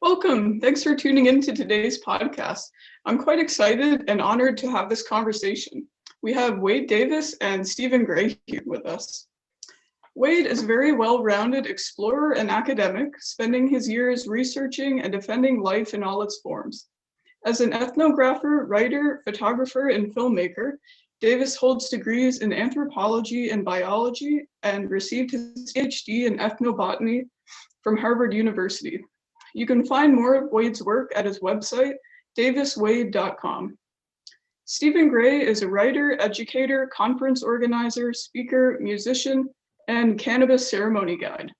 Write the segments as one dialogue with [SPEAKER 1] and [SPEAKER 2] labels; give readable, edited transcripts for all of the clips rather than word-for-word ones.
[SPEAKER 1] Welcome. Thanks for tuning in to today's podcast. I'm quite excited and honored to have this conversation. We have Wade Davis and Stephen Gray here with us. Wade is a very well-rounded explorer and academic, spending his years researching and defending life in all its forms. As an ethnographer, writer, photographer, and filmmaker, Davis holds degrees in anthropology and biology and received his PhD in ethnobotany from Harvard University. You can find more of Wade's work at his website, daviswade.com. Stephen Gray is a writer, educator, conference organizer, speaker, musician, and cannabis ceremony guide.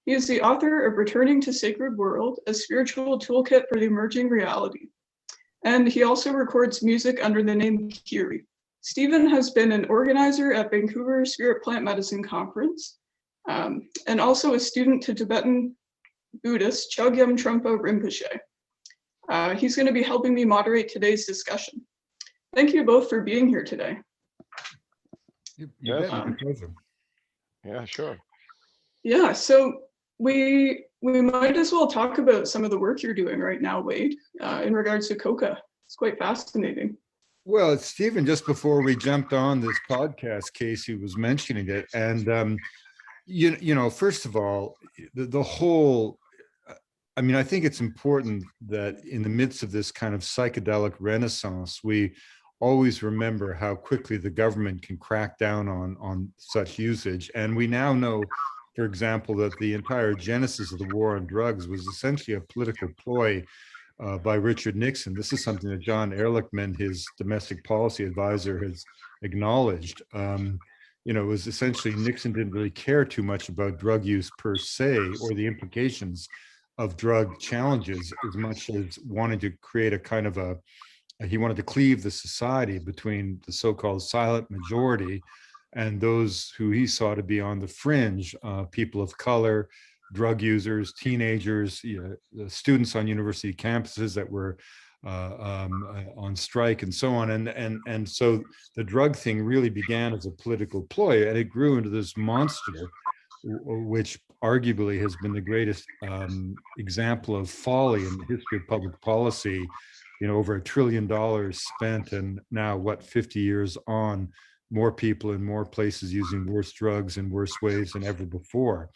[SPEAKER 1] He is the author of Returning to Sacred World, a spiritual toolkit for the emerging reality. And he also records music under the name Kiri. Stephen has been an organizer at Vancouver Spirit Plant Medicine Conference, and also a student to Tibetan Buddhist Chogyam Trungpa Rinpoche. He's going to be helping me moderate today's discussion. Thank you both for being here today.
[SPEAKER 2] Yeah, sure.
[SPEAKER 1] Yeah, so we might as well talk about some of the work you're doing right now, Wade, in regards to Coca. It's quite fascinating.
[SPEAKER 3] Well, Stephen, just before we jumped on this podcast, Casey was mentioning it, and you know, first of all, the whole. I mean, I think it's important that in the midst of this kind of psychedelic renaissance, we always remember how quickly the government can crack down on such usage. And we now know, for example, that the entire genesis of the war on drugs was essentially a political ploy by Richard Nixon. This is something that John Ehrlichman, his domestic policy advisor, has acknowledged. You know, it was essentially Nixon didn't really care too much about drug use per se or the implications of drug challenges as much as wanted to create a kind of he wanted to cleave the society between the so-called silent majority and those who he saw to be on the fringe, people of color, drug users, teenagers, students on university campuses that were on strike and so on. And so the drug thing really began as a political ploy, and it grew into this monster, which arguably has been the greatest example of folly in the history of public policy. You know, over $1 trillion spent, and now 50 years on, more people in more places using worse drugs in worse ways than ever before.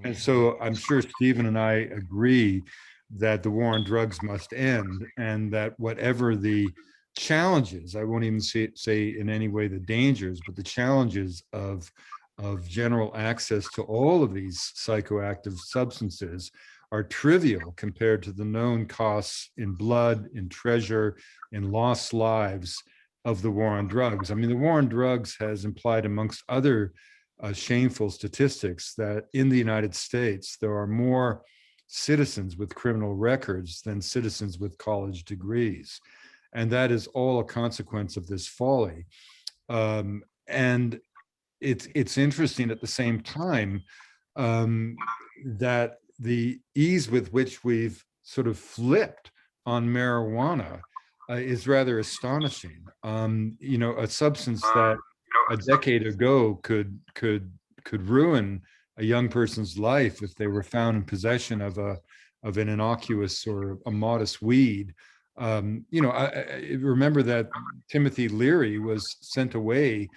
[SPEAKER 3] And so I'm sure Stephen and I agree that the war on drugs must end, and that whatever the challenges, I won't even say in any way the dangers, but the challenges of general access to all of these psychoactive substances are trivial compared to the known costs in blood, in treasure, in lost lives of the war on drugs. I mean, the war on drugs has implied, amongst other shameful statistics, that in the United States, there are more citizens with criminal records than citizens with college degrees. And that is all a consequence of this folly. And it's interesting at the same time that the ease with which we've sort of flipped on marijuana is rather astonishing. You know, a substance that a decade ago could ruin a young person's life if they were found in possession of an innocuous or a modest weed. You know, I remember that Timothy Leary was sent away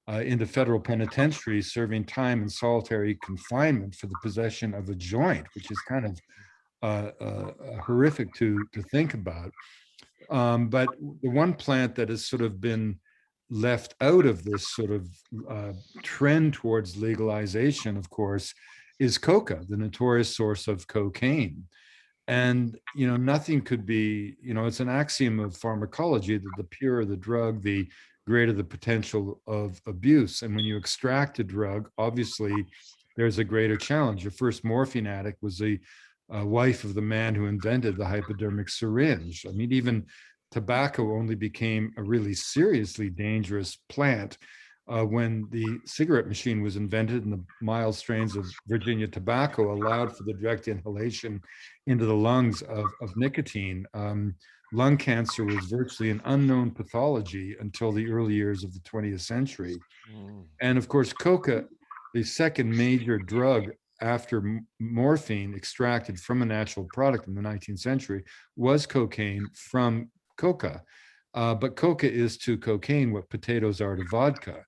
[SPEAKER 3] into federal penitentiary, serving time in solitary confinement for the possession of a joint, which is kind of horrific to think about. But the one plant that has sort of been left out of this sort of trend towards legalization, of course, is Coca, the notorious source of cocaine. And, you know, nothing could be, you know, it's an axiom of pharmacology that the purer the drug, the greater the potential of abuse. And when you extract a drug, obviously there's a greater challenge. Your first morphine addict was the wife of the man who invented the hypodermic syringe. I mean, even tobacco only became a really seriously dangerous plant when the cigarette machine was invented, and the mild strains of Virginia tobacco allowed for the direct inhalation into the lungs of nicotine. Lung cancer was virtually an unknown pathology until the early years of the 20th century. And of course, Coca, the second major drug after morphine extracted from a natural product in the 19th century was cocaine from coca. But coca is to cocaine what potatoes are to vodka.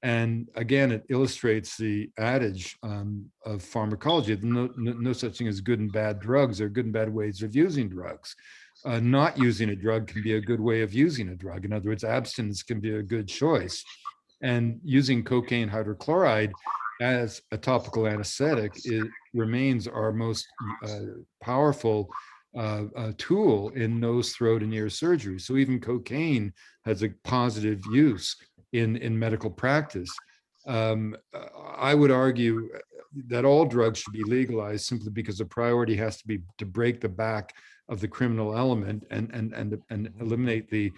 [SPEAKER 3] And again, it illustrates the adage of pharmacology. No such thing as good and bad drugs. There are good and bad ways of using drugs. Not using a drug can be a good way of using a drug. In other words, abstinence can be a good choice. And using cocaine hydrochloride as a topical anesthetic, it remains our most powerful tool in nose, throat, and ear surgery. So even cocaine has a positive use in medical practice. I would argue that all drugs should be legalized simply because the priority has to be to break the back of the criminal element and eliminate the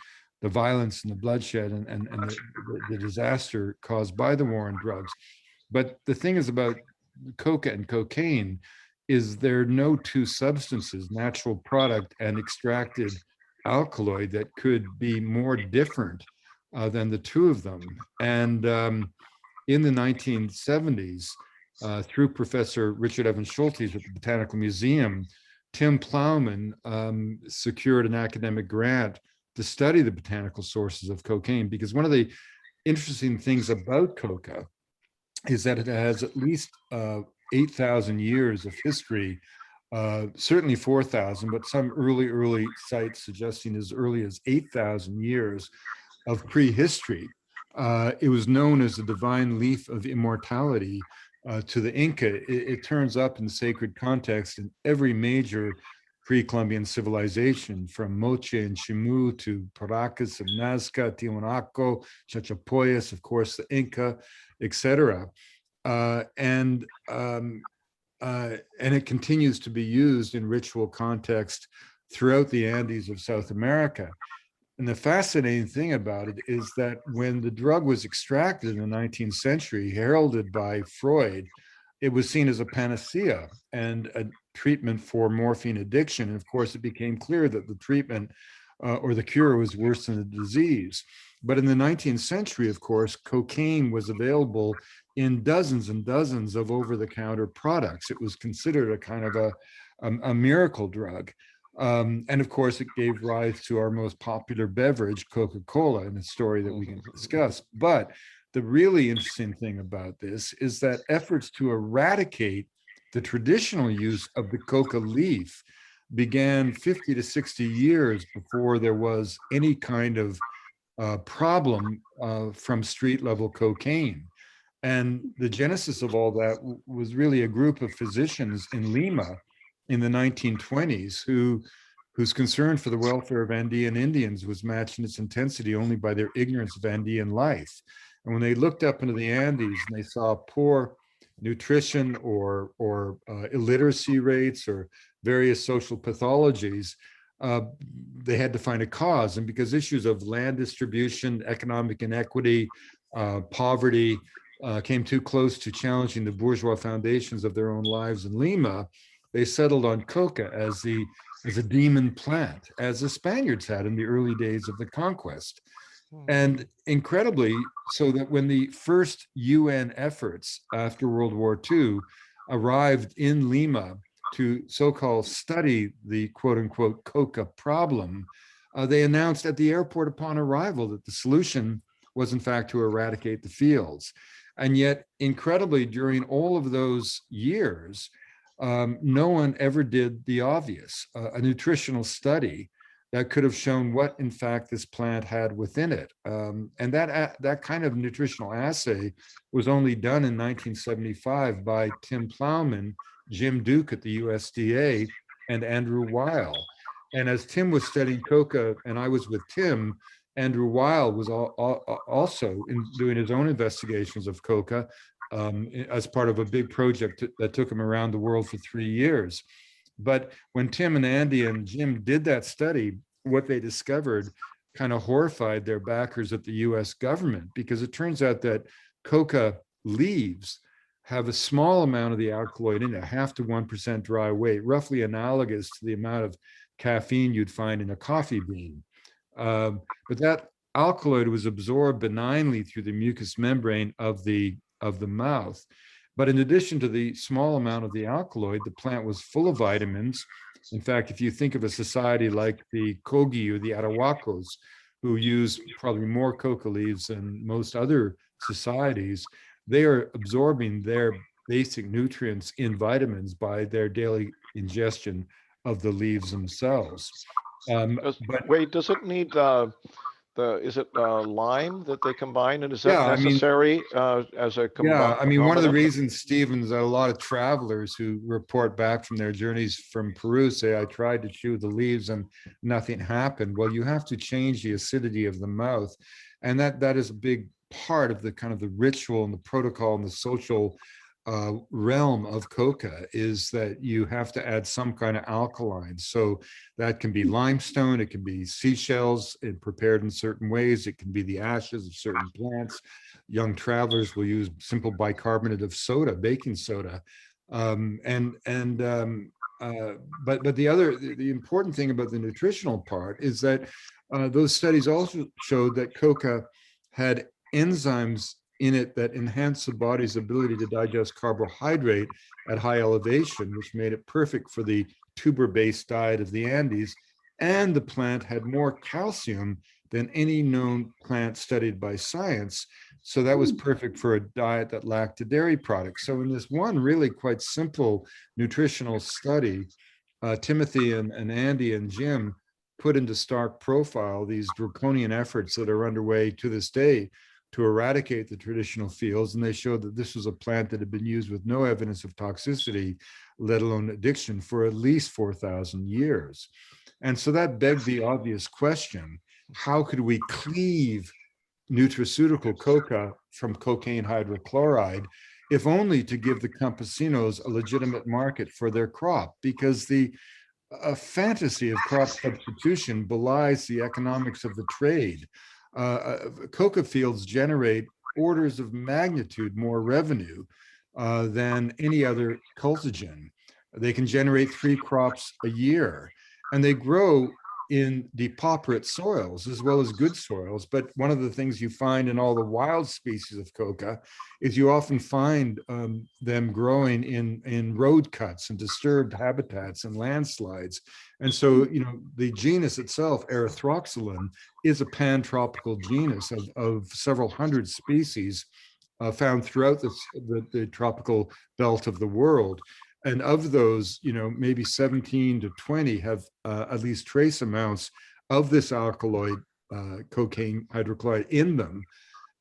[SPEAKER 3] violence and the bloodshed and the disaster caused by the war on drugs. But the thing is about coca and cocaine is there are no two substances, natural product and extracted alkaloid, that could be more different than the two of them. And in the 1970s, through Professor Richard Evans Schultes at the Botanical Museum, Tim Plowman secured an academic grant to study the botanical sources of cocaine, because one of the interesting things about coca is that it has at least 8,000 years of history, certainly 4,000, but some early sites suggesting as early as 8,000 years of prehistory. It was known as the divine leaf of immortality to the Inca. It turns up in the sacred context in every major pre-Columbian civilization, from Moche and Chimu to Paracas and Nazca, Tiwanaku, Chachapoyas, of course, the Inca, etc. And it continues to be used in ritual context throughout the Andes of South America. And the fascinating thing about it is that when the drug was extracted in the 19th century, heralded by Freud, it was seen as a panacea and a treatment for morphine addiction. And of course, it became clear that the treatment or the cure was worse than the disease. But in the 19th century, of course, cocaine was available in dozens and dozens of over-the-counter products. It was considered a kind of a miracle drug. And of course, it gave rise to our most popular beverage, Coca-Cola, in a story that we can discuss. But the really interesting thing about this is that efforts to eradicate the traditional use of the coca leaf began 50 to 60 years before there was any kind of problem from street level cocaine. And the genesis of all that was really a group of physicians in Lima in the 1920s whose concern for the welfare of Andean Indians was matched in its intensity only by their ignorance of Andean life. And when they looked up into the Andes and they saw poor nutrition or illiteracy rates or various social pathologies, they had to find a cause. And because issues of land distribution, economic inequity, poverty came too close to challenging the bourgeois foundations of their own lives in Lima, they settled on coca as a demon plant, as the Spaniards had in the early days of the conquest. And incredibly, so that when the first UN efforts after World War II arrived in Lima to so-called study the quote-unquote coca problem, they announced at the airport upon arrival that the solution was in fact to eradicate the fields. And yet, incredibly, during all of those years, no one ever did the obvious, a nutritional study that could have shown what, in fact, this plant had within it. And that kind of nutritional assay was only done in 1975 by Tim Plowman, Jim Duke at the USDA, and Andrew Weil. And as Tim was studying coca, and I was with Tim, Andrew Weil was also doing his own investigations of coca as part of a big project that took him around the world for 3 years. But when Tim and Andy and Jim did that study, what they discovered kind of horrified their backers at the US government, because it turns out that coca leaves have a small amount of the alkaloid in it, 0.5 to 1% dry weight, roughly analogous to the amount of caffeine you'd find in a coffee bean. But that alkaloid was absorbed benignly through the mucous membrane of the mouth. But in addition to the small amount of the alkaloid, the plant was full of vitamins. In fact, if you think of a society like the Kogi or the Arawakos, who use probably more coca leaves than most other societies, they are absorbing their basic nutrients in vitamins by their daily ingestion of the leaves themselves. But
[SPEAKER 2] Wait, does it need is it lime that they combine, and is that
[SPEAKER 3] yeah, I mean,
[SPEAKER 2] necessary as a
[SPEAKER 3] yeah, I mean, one of the
[SPEAKER 2] concomitant?
[SPEAKER 3] reasons, Stephen, is that a lot of travelers who report back from their journeys from Peru say, I tried to chew the leaves and nothing happened. Well, you have to change the acidity of the mouth. And that is a big part of the kind of the ritual and the protocol and the social realm of coca, is that you have to add some kind of alkaline. So that can be limestone, it can be seashells prepared in certain ways, it can be the ashes of certain plants. Young travelers will use simple bicarbonate of soda, baking soda. But the important thing about the nutritional part is that those studies also showed that coca had enzymes in it that enhance the body's ability to digest carbohydrate at high elevation, which made it perfect for the tuber-based diet of the Andes. And the plant had more calcium than any known plant studied by science. So that was perfect for a diet that lacked a dairy product. So in this one really quite simple nutritional study, Timothy and Andy and Jim put into stark profile these draconian efforts that are underway to this day to eradicate the traditional fields. And they showed that this was a plant that had been used with no evidence of toxicity, let alone addiction, for at least 4,000 years. And so that begged the obvious question: how could we cleave nutraceutical coca from cocaine hydrochloride, if only to give the campesinos a legitimate market for their crop? Because the fantasy of crop substitution belies the economics of the trade. Coca fields generate orders of magnitude more revenue than any other cultigen. They can generate 3 crops a year, and they grow in depauperate soils as well as good soils. But one of the things you find in all the wild species of coca is you often find them growing in road cuts and disturbed habitats and landslides. And so, you know, the genus itself, Erythroxylon, is a pan-tropical genus of several hundred species found throughout the tropical belt of the world. And of those, you know, maybe 17 to 20 have at least trace amounts of this alkaloid, cocaine hydrochloride, in them.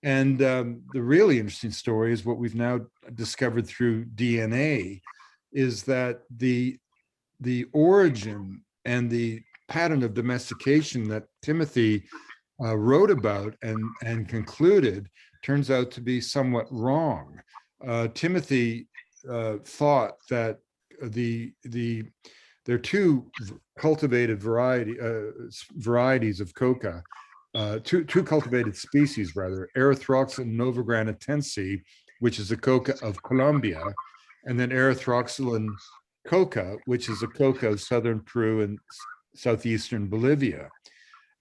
[SPEAKER 3] And the really interesting story is what we've now discovered through DNA, is that the origin and the pattern of domestication that Timothy wrote about and concluded turns out to be somewhat wrong. Timothy thought that there are 2 cultivated varieties of coca, two cultivated species rather, Erythroxylon novagranatense, which is a coca of Colombia, and then Erythroxylon coca, which is a coca of southern Peru and southeastern Bolivia.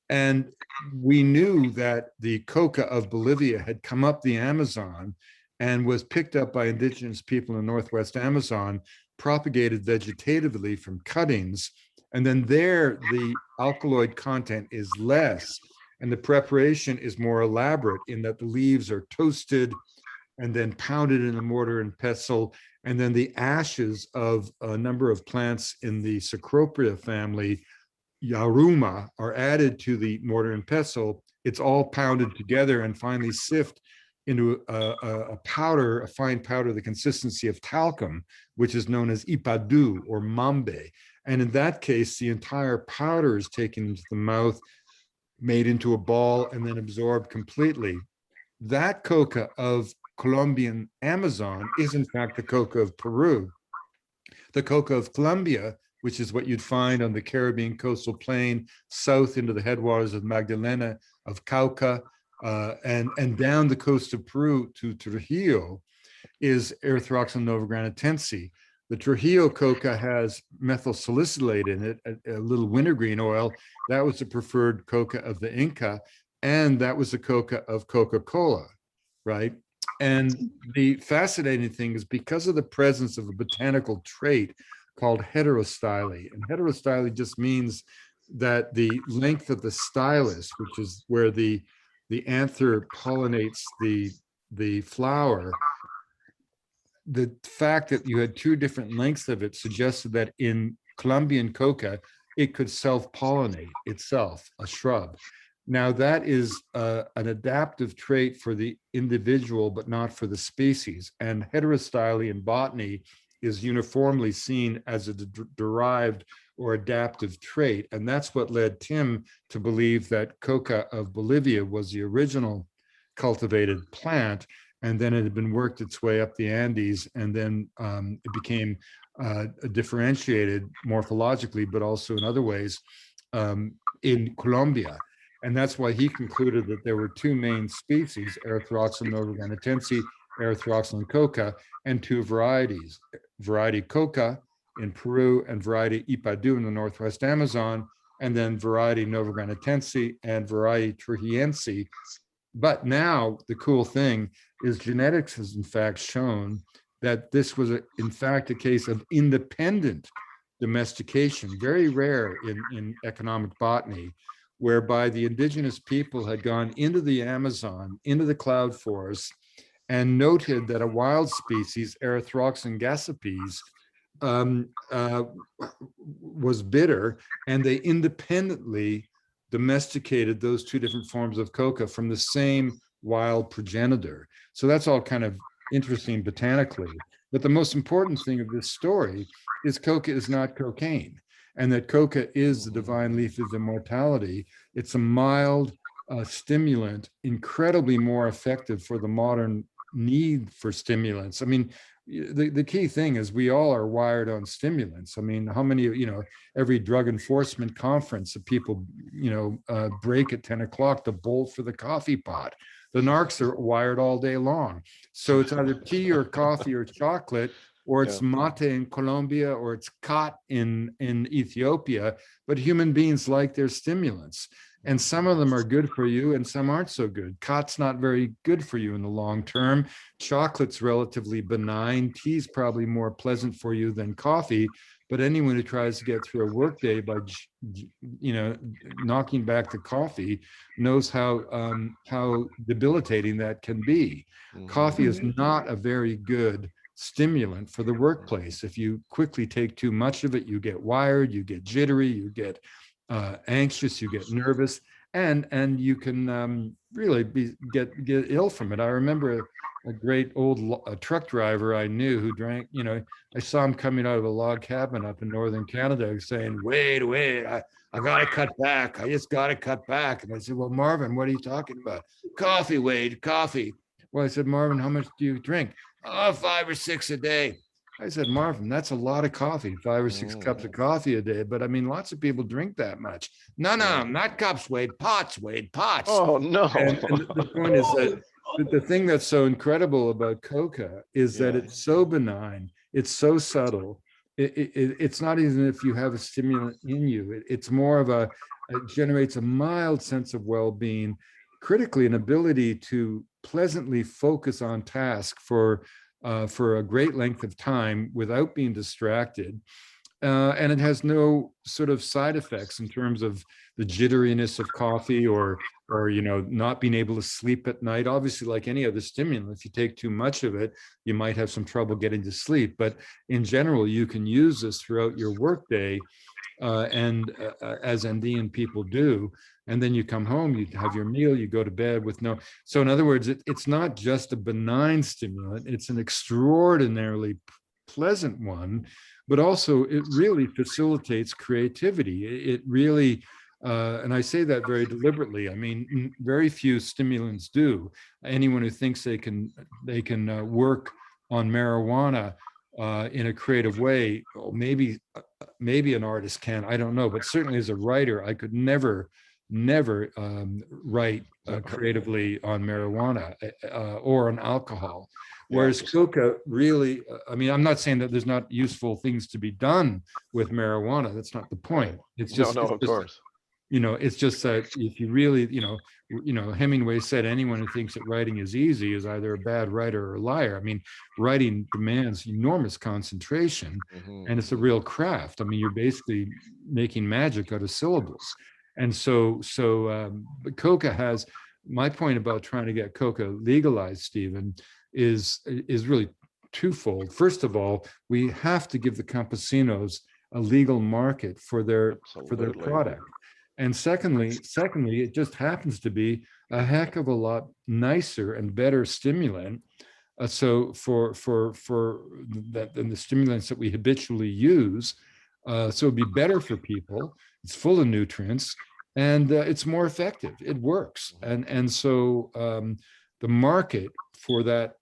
[SPEAKER 3] And we knew that the coca of Bolivia had come up the Amazon and was picked up by indigenous people in the Northwest Amazon, propagated vegetatively from cuttings. And then there, the alkaloid content is less, and the preparation is more elaborate in that the leaves are toasted and then pounded in a mortar and pestle. And then the ashes of a number of plants in the Cecropia family, Yaruma, are added to the mortar and pestle. It's all pounded together and finally sifted into a powder, a fine powder, the consistency of talcum, which is known as ipadu or mambe. And in that case, the entire powder is taken into the mouth, made into a ball, and then absorbed completely. That coca of Colombian Amazon is in fact the coca of Peru. The coca of Colombia, which is what you'd find on the Caribbean coastal plain, south into the headwaters of Magdalena, of Cauca, and down the coast of Peru to Trujillo, is Erythroxylon novagranatense. The Trujillo coca has methyl salicylate in it, a little wintergreen oil. That was the preferred coca of the Inca, and that was the coca of Coca-Cola, right? And the fascinating thing is because of the presence of a botanical trait called heterostyle. And heterostyle just means that the length of the stylus, which is where the anther pollinates the flower, the fact that you had two different lengths of it suggested that in Colombian coca, it could self-pollinate itself, a shrub. Now that is an adaptive trait for the individual, but not for the species. And heterostyle in botany is uniformly seen as a derived or adaptive trait. And that's what led Tim to believe that coca of Bolivia was the original cultivated plant. And then it had been worked its way up the Andes, and then it became differentiated morphologically, but also in other ways in Colombia. And that's why he concluded that there were two main species, Erythroxylum novogarnetense, Erythroxylum coca, and two varieties, variety Coca in Peru and variety Ipadu in the Northwest Amazon, and then variety novogarnetense and variety Trujillense. But now the cool thing is genetics has in fact shown that this was in fact a case of independent domestication, very rare in economic botany, whereby the indigenous people had gone into the Amazon, into the cloud forests, and noted that a wild species, Erythroxylum gassipes, was bitter, and they independently domesticated those two different forms of coca from the same wild progenitor. So that's all kind of interesting botanically. But the most important thing of this story is coca is not cocaine, and that coca is the divine leaf of immortality. It's a mild stimulant, incredibly more effective for the modern need for stimulants. I mean, the key thing is we all are wired on stimulants. I mean, how many, every drug enforcement conference that people, break at 10 o'clock to bolt for the coffee pot. The narcs are wired all day long. So it's either tea or coffee or chocolate, or it's mate in Colombia, or it's khat in Ethiopia. But human beings like their stimulants. And some of them are good for you and some aren't so good. Khat's not very good for you in the long term. Chocolate's relatively benign. Tea's probably more pleasant for you than coffee. But anyone who tries to get through a workday by, knocking back the coffee knows how debilitating that can be. Coffee is not a very good stimulant for the workplace. If you quickly take too much of it, you get wired, you get jittery, you get anxious, you get nervous, and you can really get ill from it. I remember a great old truck driver I knew who drank, I saw him coming out of a log cabin up in northern Canada saying, wait, I gotta cut back. I just gotta cut back. And I said, well, Marvin, what are you talking about? Coffee, Wade, coffee. Well, I said, Marvin, how much do you drink? Oh, 5 or 6 a day. I said, Marvin, that's a lot of coffee, 5 or 6 cups of coffee a day. But I mean, lots of people drink that much. No, not cups, Wade, pots, Wade, pots.
[SPEAKER 2] Oh, no.
[SPEAKER 3] And the point is that the thing that's so incredible about coca is that it's so benign, it's so subtle. It's not even if you have a stimulant in you. It's more of it generates a mild sense of well-being, critically an ability to pleasantly focus on task for a great length of time without being distracted. And it has no sort of side effects in terms of the jitteriness of coffee or not being able to sleep at night. Obviously, like any other stimulant, if you take too much of it, you might have some trouble getting to sleep. But in general, you can use this throughout your workday, and as Andean people do. And then you come home, you have your meal, you go to bed with no. So in other words, it's not just a benign stimulant, it's an extraordinarily pleasant one, but also it really facilitates creativity. It really, and I say that very deliberately. I mean, very few stimulants do. Anyone who thinks they can work on marijuana in a creative way, maybe an artist can, I don't know, but certainly as a writer, I could never write creatively on marijuana or on alcohol. Whereas coca really, I mean, I'm not saying that there's not useful things to be done with marijuana. That's not the point. It's just,
[SPEAKER 2] of course.
[SPEAKER 3] It's just that if you really, Hemingway said anyone who thinks that writing is easy is either a bad writer or a liar. I mean, writing demands enormous concentration, and it's a real craft. I mean, you're basically making magic out of syllables. And but Coca has, my point about trying to get Coca legalized, Stephen, is really twofold. First of all, we have to give the campesinos a legal market for their product. And secondly, it just happens to be a heck of a lot nicer and better stimulant. So for that than the stimulants that we habitually use. So it'd be better for people. It's full of nutrients, and it's more effective. It works. And so the market for that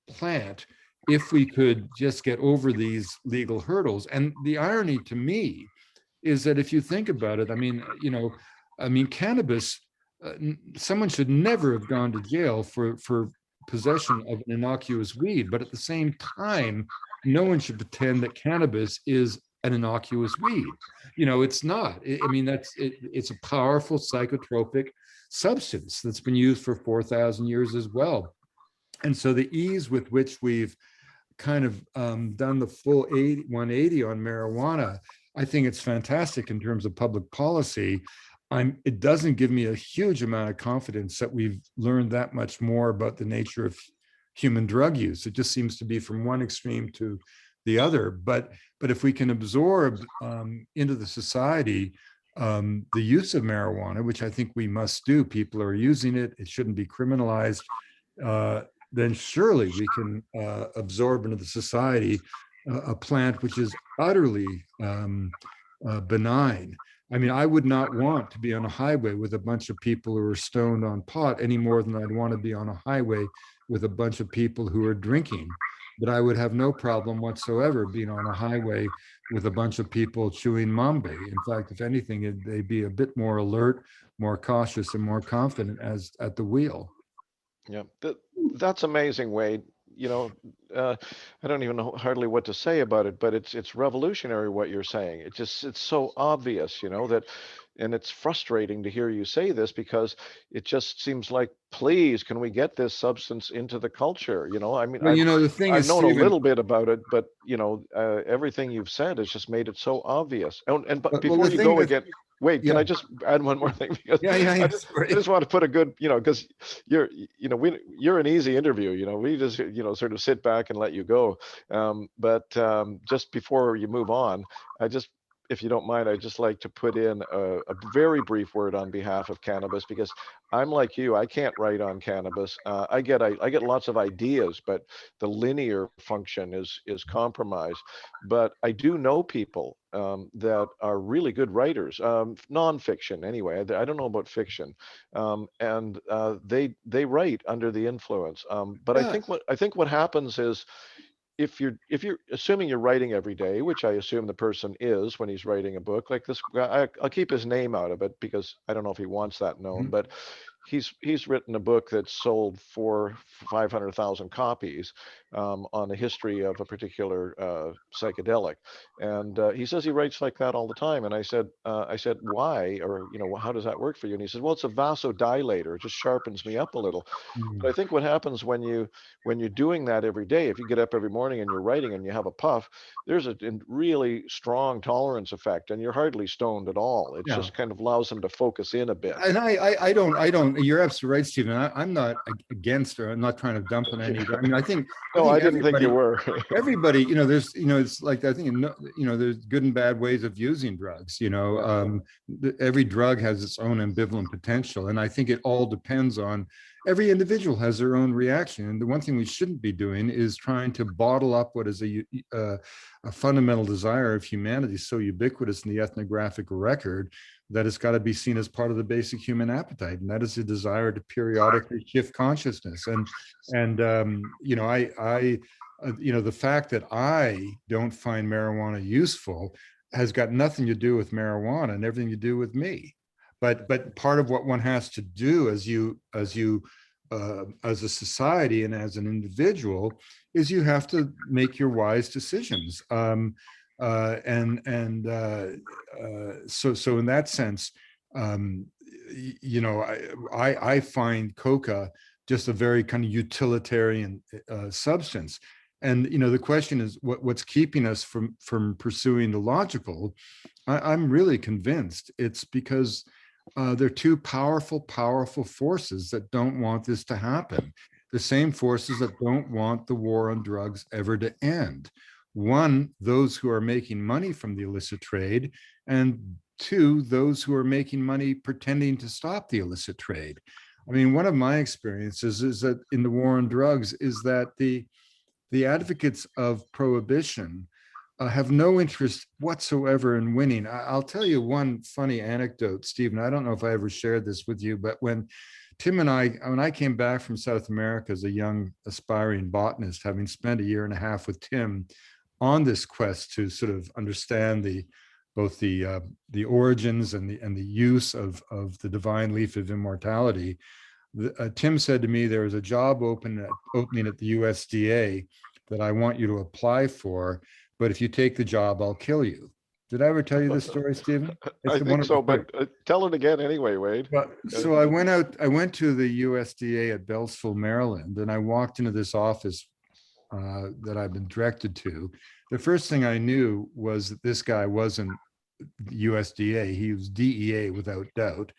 [SPEAKER 3] plant, if we could just get over these legal hurdles. And the irony to me is that if you think about it, I mean, cannabis, someone should never have gone to jail for possession of an innocuous weed, but at the same time, no one should pretend that cannabis is an innocuous weed. It's not. It's a powerful psychotropic substance that's been used for 4,000 years as well. And so the ease with which we've kind of done the full 180 on marijuana, I think it's fantastic in terms of public policy. It doesn't give me a huge amount of confidence that we've learned that much more about the nature of human drug use. It just seems to be from one extreme to the other. But if we can absorb into the society the use of marijuana, which I think we must do, people are using it, it shouldn't be criminalized, then surely we can absorb into the society a plant which is utterly benign. I mean, I would not want to be on a highway with a bunch of people who are stoned on pot any more than I'd want to be on a highway with a bunch of people who are drinking. But I would have no problem whatsoever being on a highway with a bunch of people chewing mambe. In fact, if anything, they'd be a bit more alert, more cautious, and more confident as at the wheel.
[SPEAKER 2] Yeah, that's amazing, Wade. I don't even know hardly what to say about it, but it's revolutionary what you're saying. It's so obvious, that, and it's frustrating to hear you say this because it just seems like, please, can we get this substance into the culture? I mean,
[SPEAKER 3] well, the thing
[SPEAKER 2] I've
[SPEAKER 3] is,
[SPEAKER 2] known
[SPEAKER 3] Stephen,
[SPEAKER 2] a little bit about it, but everything you've said has just made it so obvious. But before you go again, wait, can I just add one more thing? Because I just want to put a good, because you're an easy interview. We just sort of sit back and let you go. But just before you move on, if you don't mind, I'd just like to put in a very brief word on behalf of cannabis, because I'm like you. I can't write on cannabis. I get lots of ideas, but the linear function is compromised. But I do know people that are really good writers, nonfiction anyway. I don't know about fiction, and they write under the influence. But
[SPEAKER 3] yeah.
[SPEAKER 2] I think what happens is, if you're assuming you're writing every day, which I assume the person is when he's writing a book like this, I'll keep his name out of it because I don't know if he wants that known, but he's written a book that's sold for 500,000 copies on the history of a particular psychedelic, and he says he writes like that all the time. And I said why, or how does that work for you? And he said, well, it's a vasodilator. It just sharpens me up a little. But I think what happens when you're doing that every day, if you get up every morning and you're writing and you have a puff, there's a really strong tolerance effect, and you're hardly stoned at all. It just kind of allows them to focus in a bit.
[SPEAKER 3] And I don't. You're absolutely right, Stephen. I'm not against, or I'm not trying to dump on any. I mean, I think.
[SPEAKER 2] No, I didn't think you were.
[SPEAKER 3] Everybody, there's, it's like, I think, there's good and bad ways of using drugs. Every drug has its own ambivalent potential, and I think it all depends on. Every individual has their own reaction, and the one thing we shouldn't be doing is trying to bottle up what is a fundamental desire of humanity, so ubiquitous in the ethnographic record, that it's got to be seen as part of the basic human appetite, and that is a desire to periodically shift consciousness. And the fact that I don't find marijuana useful has got nothing to do with marijuana and everything to do with me. But part of what one has to do as a society and as an individual is you have to make your wise decisions. So in that sense, You know, I find Coca just a very kind of utilitarian substance. And, you know, the question is what's keeping us from pursuing the logical. I'm really convinced it's because they're two powerful forces that don't want this to happen. The same forces that don't want the war on drugs ever to end. One, those who are making money from the illicit trade, and two, those who are making money pretending to stop the illicit trade. I mean, one of my experiences is that in the war on drugs is that the advocates of prohibition have no interest whatsoever in winning. I'll tell you one funny anecdote, Stephen. I don't know if I ever shared this with you, but when Tim and when I came back from South America as a young aspiring botanist, having spent a year and a half with Tim on this quest to sort of understand both the origins and the use of the divine leaf of immortality, Tim said to me, there is a job opening at the USDA that I want you to apply for, but if you take the job, I'll kill you. Did I ever tell you this story, Stephen?
[SPEAKER 2] I think so, but tell it again anyway, Wade.
[SPEAKER 3] But, so I went to the USDA at Beltsville, Maryland, and I walked into this office that I've been directed to. The first thing I knew was that this guy wasn't USDA, he was DEA without doubt.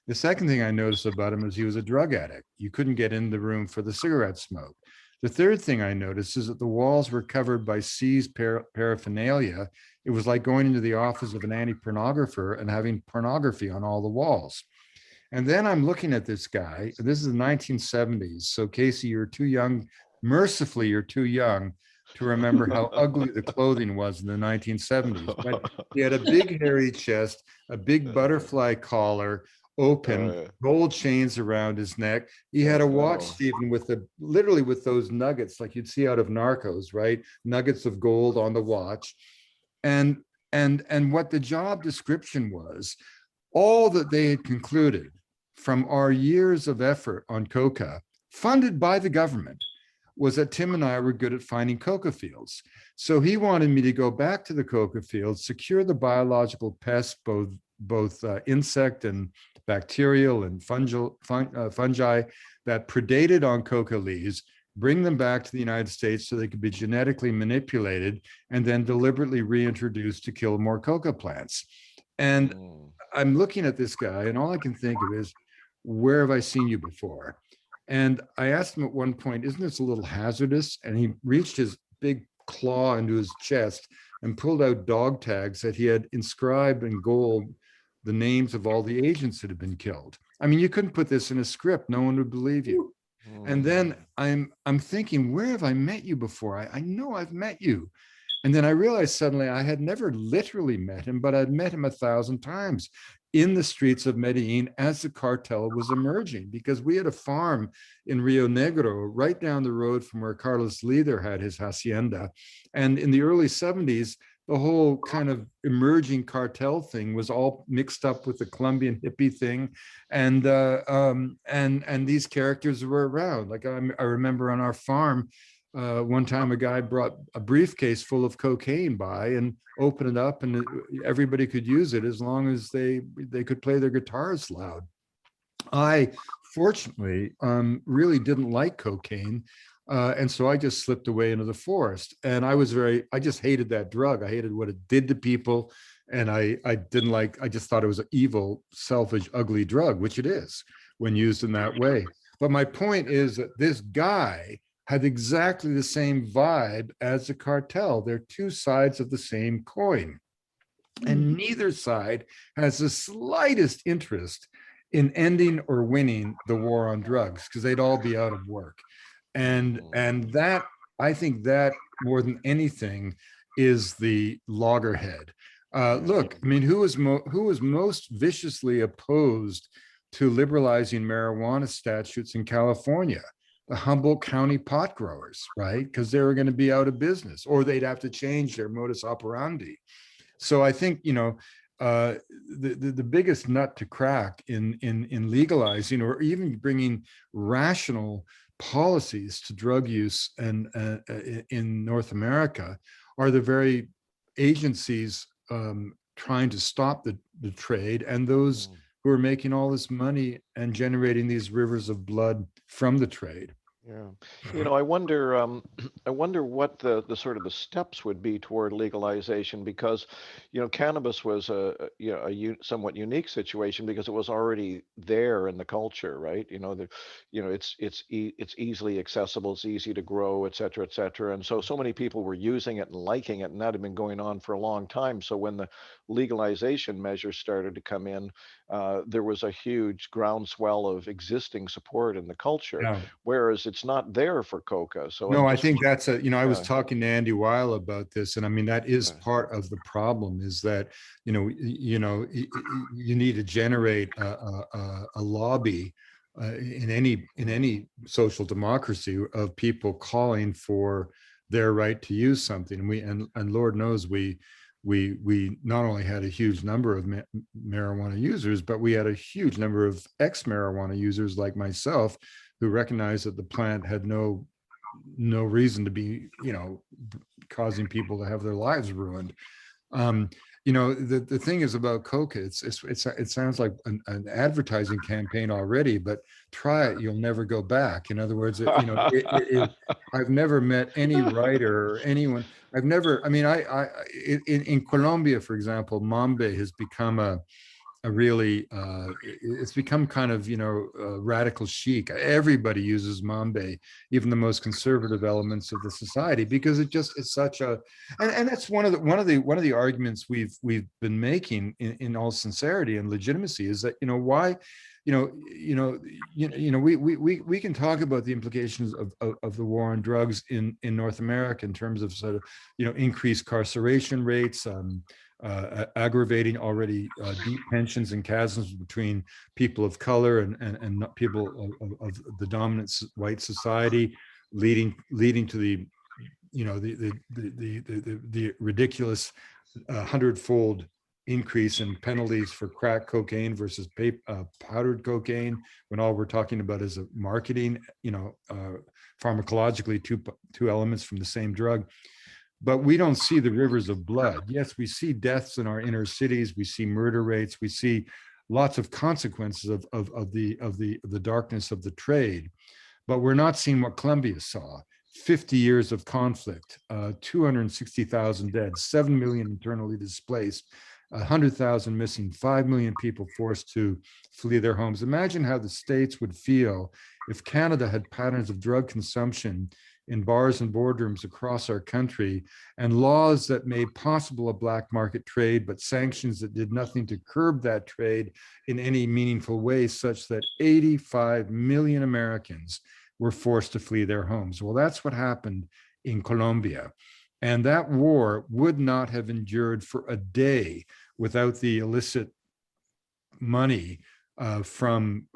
[SPEAKER 3] The second thing I noticed about him is he was a drug addict. You couldn't get in the room for the cigarette smoke. The third thing I noticed is that the walls were covered by seized paraphernalia. It was like going into the office of an anti-pornographer and having pornography on all the walls. And then I'm looking at this guy. This is the 1970s. So Casey, you're too young. Mercifully, you're too young to remember how ugly the clothing was in the 1970s. But he had a big hairy chest, a big butterfly collar, open, gold chains around his neck. He had a watch, Stephen, literally with those nuggets like you'd see out of Narcos, right? Nuggets of gold on the watch. And what the job description was, all that they had concluded from our years of effort on Coca, funded by the government, was that Tim and I were good at finding coca fields. So he wanted me to go back to the coca fields, secure the biological pests, both insect and bacterial and fungi that predated on coca leaves, bring them back to the United States so they could be genetically manipulated and then deliberately reintroduced to kill more coca plants. And I'm looking at this guy and all I can think of is, where have I seen you before? And I asked him at one point, isn't this a little hazardous? And he reached his big claw into his chest and pulled out dog tags that he had inscribed in gold the names of all the agents that had been killed. I mean, you couldn't put this in a script. No one would believe you. And then I'm thinking, where have I met you before? I know I've met you. And then I realized suddenly I had never literally met him, but I'd met him 1,000 times in the streets of Medellin as the cartel was emerging, because we had a farm in Rio Negro right down the road from where Carlos Leather had his hacienda. And in the early 70s, the whole kind of emerging cartel thing was all mixed up with the Colombian hippie thing. And these characters were around. Like I remember on our farm, one time a guy brought a briefcase full of cocaine by and opened it up, and everybody could use it as long as they could play their guitars loud. I fortunately really didn't like cocaine, and so I just slipped away into the forest. And I just hated that drug. I hated what it did to people, and I just thought it was an evil, selfish, ugly drug, which it is when used in that way. But my point is that this guy had exactly the same vibe as the cartel. They're two sides of the same coin. And neither side has the slightest interest in ending or winning the war on drugs, because they'd all be out of work. And that, I think that more than anything is the loggerhead. Look, I mean, who was most viciously opposed to liberalizing marijuana statutes in California? The Humboldt County pot growers, right? Because they were going to be out of business, or they'd have to change their modus operandi. So I think, the biggest nut to crack in legalizing or even bringing rational policies to drug use and in North America are the very agencies trying to stop the trade, and those who are making all this money and generating these rivers of blood from the trade.
[SPEAKER 2] Yeah, I wonder, I wonder what the sort of the steps would be toward legalization, because, cannabis was a somewhat unique situation because it was already there in the culture, right? It's easily accessible, it's easy to grow, et cetera, et cetera, and so many people were using it and liking it, and that had been going on for a long time. So when the legalization measures started to come in, there was a huge groundswell of existing support in the culture.
[SPEAKER 3] Yeah.
[SPEAKER 2] Whereas it's not there for Coca. So
[SPEAKER 3] no, I think that's I was
[SPEAKER 2] yeah.
[SPEAKER 3] talking to Andy Weil about this, and I mean, that is part of the problem, is that, you need to generate a lobby in any social democracy of people calling for their right to use something. And Lord knows we not only had a huge number of marijuana users, but we had a huge number of ex-marijuana users like myself, who recognized that the plant had no reason to be, causing people to have their lives ruined. The thing is about Coca, it sounds like an advertising campaign already, but try it, you'll never go back. In other words, I've never met any writer or anyone. I've never, I mean, in Colombia, for example, Mambe has become a really it's become kind of radical chic. Everybody uses Mambe, even the most conservative elements of the society, because it's such a, and that's one of the arguments we've been making in all sincerity and legitimacy, is that why we can talk about the implications of the war on drugs in North America in terms of sort of increased incarceration rates, aggravating already deep tensions and chasms between people of color and people of the dominant white society, leading to the ridiculous 100-fold increase in penalties for crack cocaine versus powdered cocaine, when all we're talking about is a marketing, pharmacologically two elements from the same drug. But we don't see the rivers of blood. Yes, we see deaths in our inner cities. We see murder rates. We see lots of consequences of the darkness of the trade. But we're not seeing what Colombia saw: 50 years of conflict, 260,000 dead, 7 million internally displaced, 100,000 missing, 5 million people forced to flee their homes. Imagine how the States would feel if Canada had patterns of drug consumption in bars and boardrooms across our country, and laws that made possible a black market trade, but sanctions that did nothing to curb that trade in any meaningful way, such that 85 million Americans were forced to flee their homes. Well, that's what happened in Colombia. And that war would not have endured for a day without the illicit money from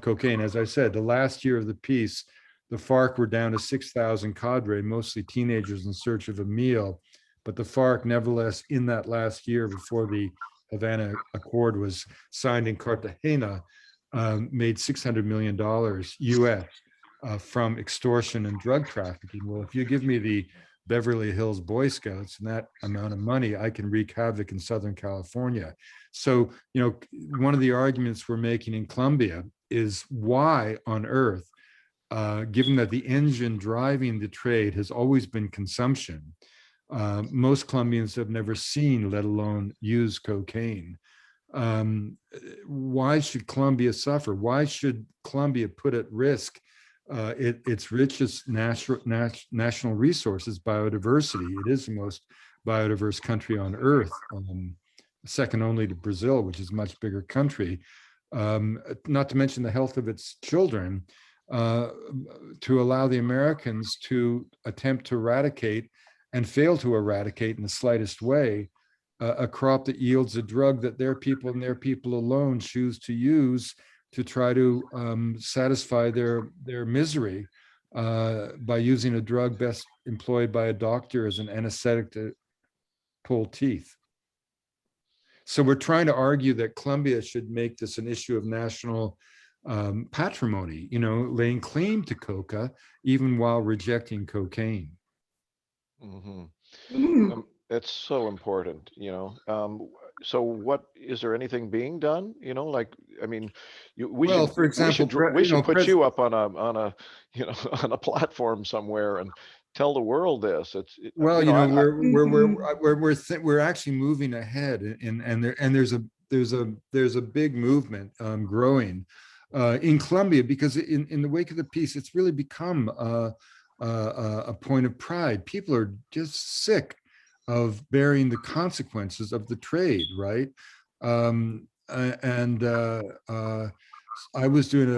[SPEAKER 3] cocaine. As I said, the last year of the peace, the FARC were down to 6,000 cadre, mostly teenagers in search of a meal. But the FARC, nevertheless, in that last year before the Havana Accord was signed in Cartagena, made $600 million US from extortion and drug trafficking. Well, if you give me the Beverly Hills Boy Scouts and that amount of money, I can wreak havoc in Southern California. So, one of the arguments we're making in Colombia is, why on earth, given that the engine driving the trade has always been consumption, most Colombians have never seen, let alone use, cocaine. Why should Colombia suffer? Why should Colombia put at risk its richest national resources, biodiversity? It is the most biodiverse country on earth, second only to Brazil, which is a much bigger country. Not to mention the health of its children. To allow the Americans to attempt to eradicate and fail to eradicate in the slightest way a crop that yields a drug that their people and their people alone choose to use to try to satisfy their misery by using a drug best employed by a doctor as an anesthetic to pull teeth. So we're trying to argue that Colombia should make this an issue of national patrimony, laying claim to Coca, even while rejecting cocaine.
[SPEAKER 2] Mm-hmm. It's so important, so what, is there anything being done? Like, I mean,
[SPEAKER 3] well, for example,
[SPEAKER 2] we should put you up on a on a platform somewhere and tell the world this.
[SPEAKER 3] Well,
[SPEAKER 1] Mhm.
[SPEAKER 3] we're actually moving ahead, and there's a big movement growing in Colombia, because in the wake of the peace, it's really become a point of pride. People are just sick of bearing the consequences of the trade, right? And I was doing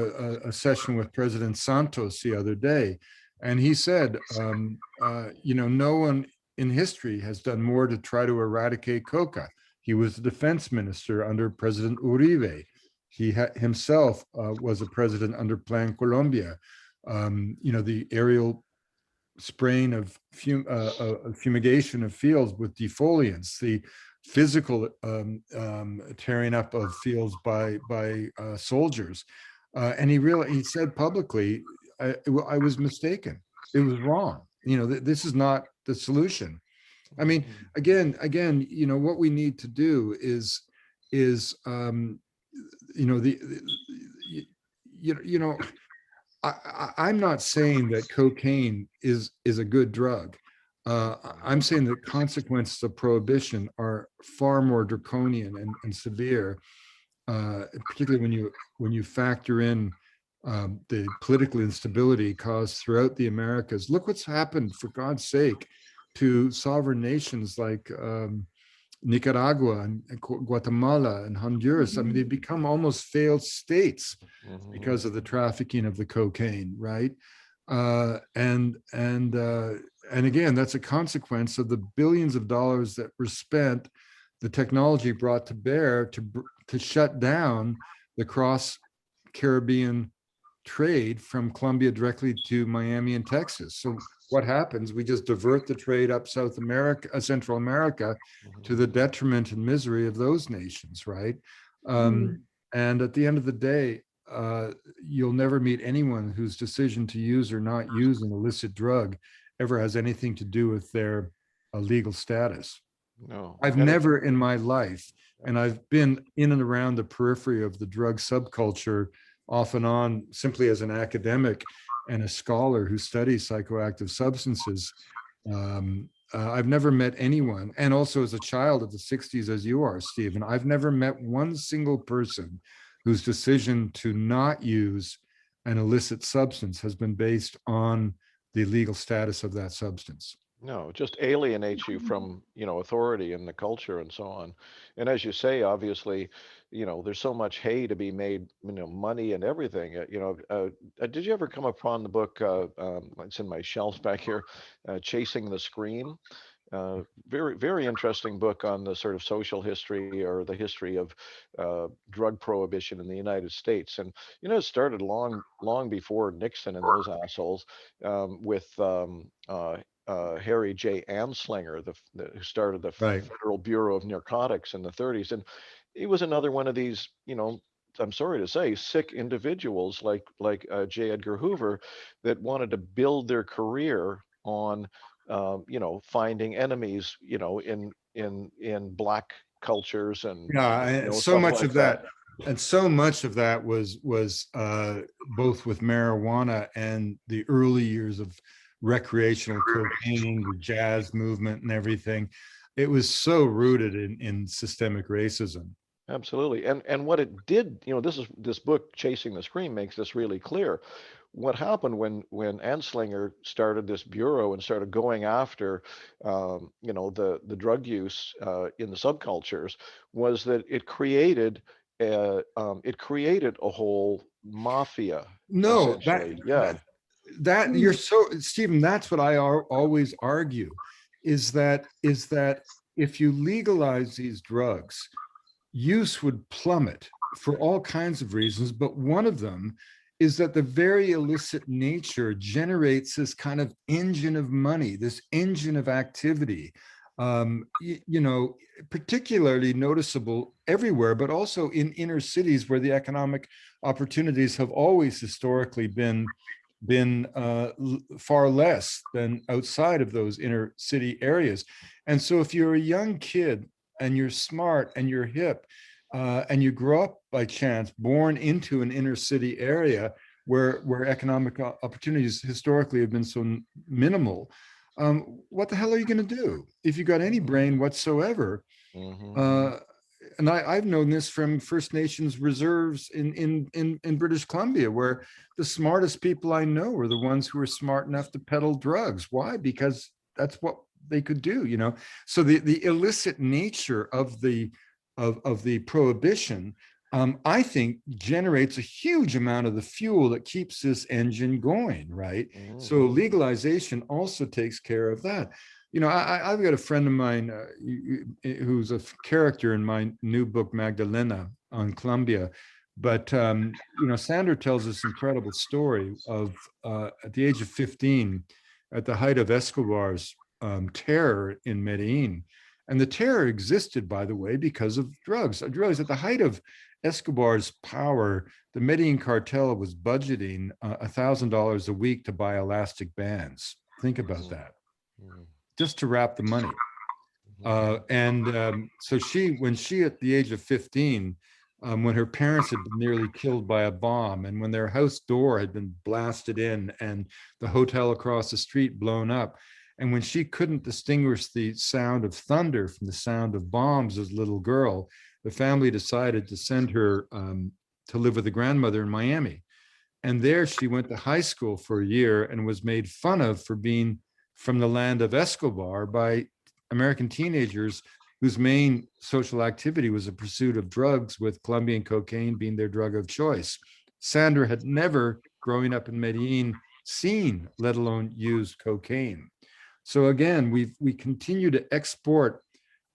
[SPEAKER 3] a session with President Santos the other day, and he said, no one in history has done more to try to eradicate coca. He was the defense minister under President Uribe. He himself was a president under Plan Colombia. The aerial spraying of fumigation of fields with defoliants, the physical tearing up of fields by soldiers. And he said publicly, I was mistaken. It was wrong. This is not the solution. I mean, again, what we need to do is I'm not saying that cocaine is a good drug. I'm saying that consequences of prohibition are far more draconian and severe, particularly when you factor in the political instability caused throughout the Americas. Look what's happened, for God's sake, to sovereign nations like Nicaragua and Guatemala and Honduras. I mean, they've become almost failed states because of the trafficking of the cocaine, right? And again, that's a consequence of the billions of dollars that were spent, the technology brought to bear to shut down the cross-Caribbean trade from Colombia directly to Miami and Texas. So what happens? We just divert the trade up Central America, to the detriment and misery of those nations, right? And at the end of the day, you'll never meet anyone whose decision to use or not use an illicit drug ever has anything to do with their legal status.
[SPEAKER 2] No,
[SPEAKER 3] I've never in my life, and I've been in and around the periphery of the drug subculture off and on, simply as an academic and a scholar who studies psychoactive substances. I've never met anyone, and also as a child of the 60s, as you are, Stephen, I've never met one single person whose decision to not use an illicit substance has been based on the legal status of that substance.
[SPEAKER 2] No, it just alienates you from, authority and the culture and so on. And as you say, obviously, there's so much hay to be made, money and everything. Did you ever come upon the book? It's in my shelves back here, Chasing the Scream. Very, very interesting book on the sort of social history or the history of drug prohibition in the United States. And, it started long, long before Nixon and those assholes with Harry J. Anslinger, who started the
[SPEAKER 3] Right.
[SPEAKER 2] Federal Bureau of Narcotics in the 30s. And he was another one of these, I'm sorry to say, sick individuals like J. Edgar Hoover that wanted to build their career on, finding enemies, in black cultures and
[SPEAKER 3] so
[SPEAKER 2] stuff
[SPEAKER 3] much
[SPEAKER 2] like
[SPEAKER 3] of that. And so much of that was both with marijuana and the early years of recreational cocaine, the jazz movement and everything. It was so rooted in systemic racism.
[SPEAKER 2] Absolutely. And what it did, this book, Chasing the Scream, makes this really clear. What happened when Anslinger started this bureau and started going after, the drug use in the subcultures, was that it created a whole mafia,
[SPEAKER 3] No,
[SPEAKER 2] essentially.
[SPEAKER 3] that you're so, Stephen, that's what I always argue, is that if you legalize these drugs, use would plummet for all kinds of reasons, but one of them is that the very illicit nature generates this kind of engine of money, this engine of activity, particularly noticeable everywhere, but also in inner cities where the economic opportunities have always historically been far less than outside of those inner city areas. And so if you're a young kid and you're smart and you're hip, and you grow up by chance, born into an inner city area where economic opportunities historically have been so minimal, what the hell are you going to do if you got any brain whatsoever? And I've known this from First Nations reserves in British Columbia, where the smartest people I know are the ones who are smart enough to peddle drugs. Why? Because that's what they could do, you know. So the illicit nature of the prohibition, I think, generates a huge amount of the fuel that keeps this engine going, right? So legalization also takes care of that. You know, I've got a friend of mine who's a character in my new book, Magdalena, on Colombia. But, you know, Sandra tells this incredible story of at the age of 15, at the height of Escobar's terror in Medellin. And the terror existed, by the way, because of drugs. Drugs at the height of Escobar's power, the Medellin cartel was budgeting $1,000 a week to buy elastic bands. Think about that. Just to wrap the money. So when she, at the age of 15, when her parents had been nearly killed by a bomb, and when their house door had been blasted in and the hotel across the street blown up, and when she couldn't distinguish the sound of thunder from the sound of bombs as a little girl, the family decided to send her to live with a grandmother in Miami. And there she went to high school for a year and was made fun of for being from the land of Escobar by American teenagers whose main social activity was the pursuit of drugs, with Colombian cocaine being their drug of choice. Sandra had never, growing up in Medellin, seen, let alone used, cocaine. So again, we continue to export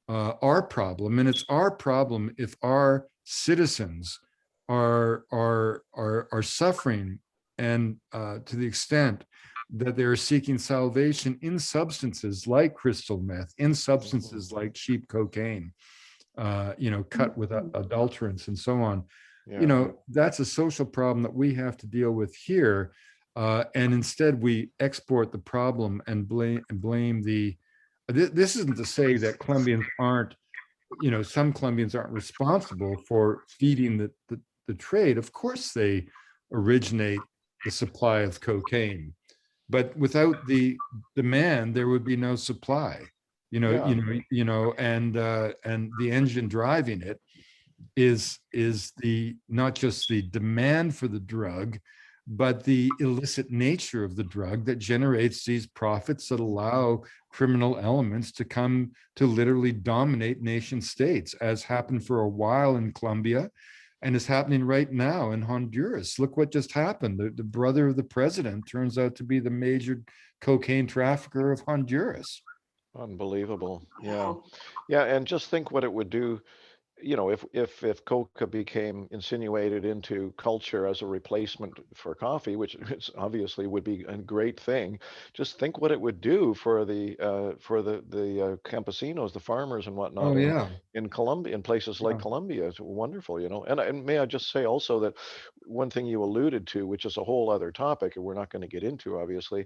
[SPEAKER 3] our problem, and it's our problem if our citizens are suffering, and to the extent that they're seeking salvation in substances like crystal meth, in substances like cheap cocaine, you know, cut with adulterants and so on. You know, that's a social problem that we have to deal with here. And instead we export the problem and blame the, this isn't to say that Colombians aren't, you know, some Colombians aren't responsible for feeding the trade. Of course they originate the supply of cocaine. But without the demand, there would be no supply, and the engine driving it is the not just the demand for the drug, but the illicit nature of the drug that generates these profits that allow criminal elements to come to literally dominate nation states, as happened for a while in Colombia. And it's happening right now in Honduras. Look what just happened. The brother of the president turns out to be the major cocaine trafficker of Honduras.
[SPEAKER 2] Unbelievable. Yeah. Yeah. And just think what it would do. You know, if Coca became insinuated into culture as a replacement for coffee, which obviously would be a great thing, just think what it would do for the campesinos, the farmers and whatnot. In Colombia, in places like Colombia. It's wonderful, you know. And may I just say also that one thing you alluded to, which is a whole other topic, and we're not going to get into, obviously,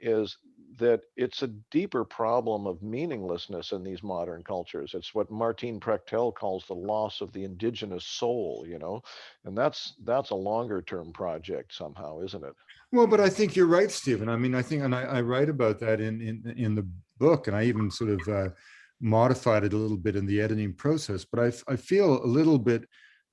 [SPEAKER 2] is that it's a deeper problem of meaninglessness in these modern cultures. It's what Martin Prechtel calls the loss of the indigenous soul, you know, and that's a longer term project somehow, isn't it?
[SPEAKER 3] Well, but I think you're right, Stephen. I mean, I think, and I write about that in the book, and I even sort of modified it a little bit in the editing process. But I feel a little bit,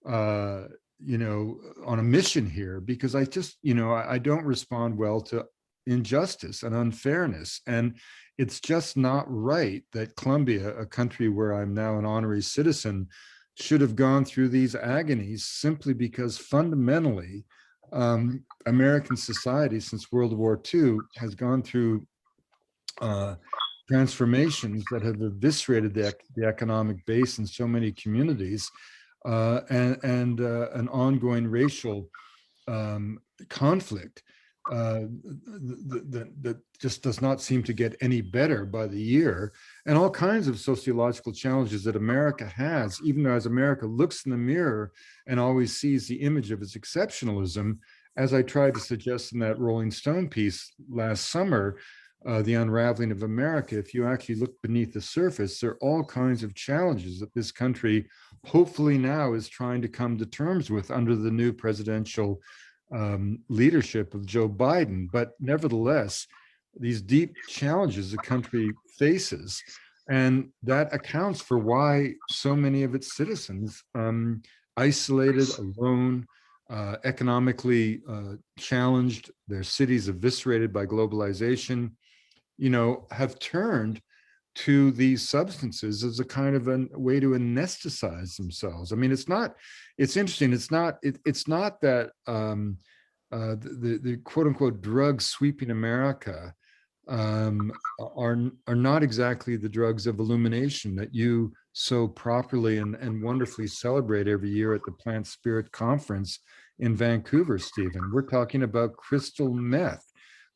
[SPEAKER 3] you know, on a mission here, because I just, you know, I don't respond well to injustice and unfairness. And it's just not right that Colombia, a country where I'm now an honorary citizen, should have gone through these agonies simply because fundamentally American society since World War II has gone through transformations that have eviscerated the economic base in so many communities, and an ongoing racial conflict that just does not seem to get any better by the year, and all kinds of sociological challenges that America has, even though as America looks in the mirror and always sees the image of its exceptionalism, as I tried to suggest in that Rolling Stone piece last summer, The Unraveling of America, if you actually look beneath the surface, there are all kinds of challenges that this country hopefully now is trying to come to terms with under the new presidential leadership of Joe Biden. But nevertheless, these deep challenges the country faces, and that accounts for why so many of its citizens, isolated, alone, economically challenged, their cities eviscerated by globalization, have turned to these substances as a kind of a way to anesthetize themselves. I mean, it's interesting. It's not that the quote unquote drugs sweeping America are not exactly the drugs of illumination that you so properly and wonderfully celebrate every year at the Plant Spirit Conference in Vancouver, Stephen. We're talking about crystal meth.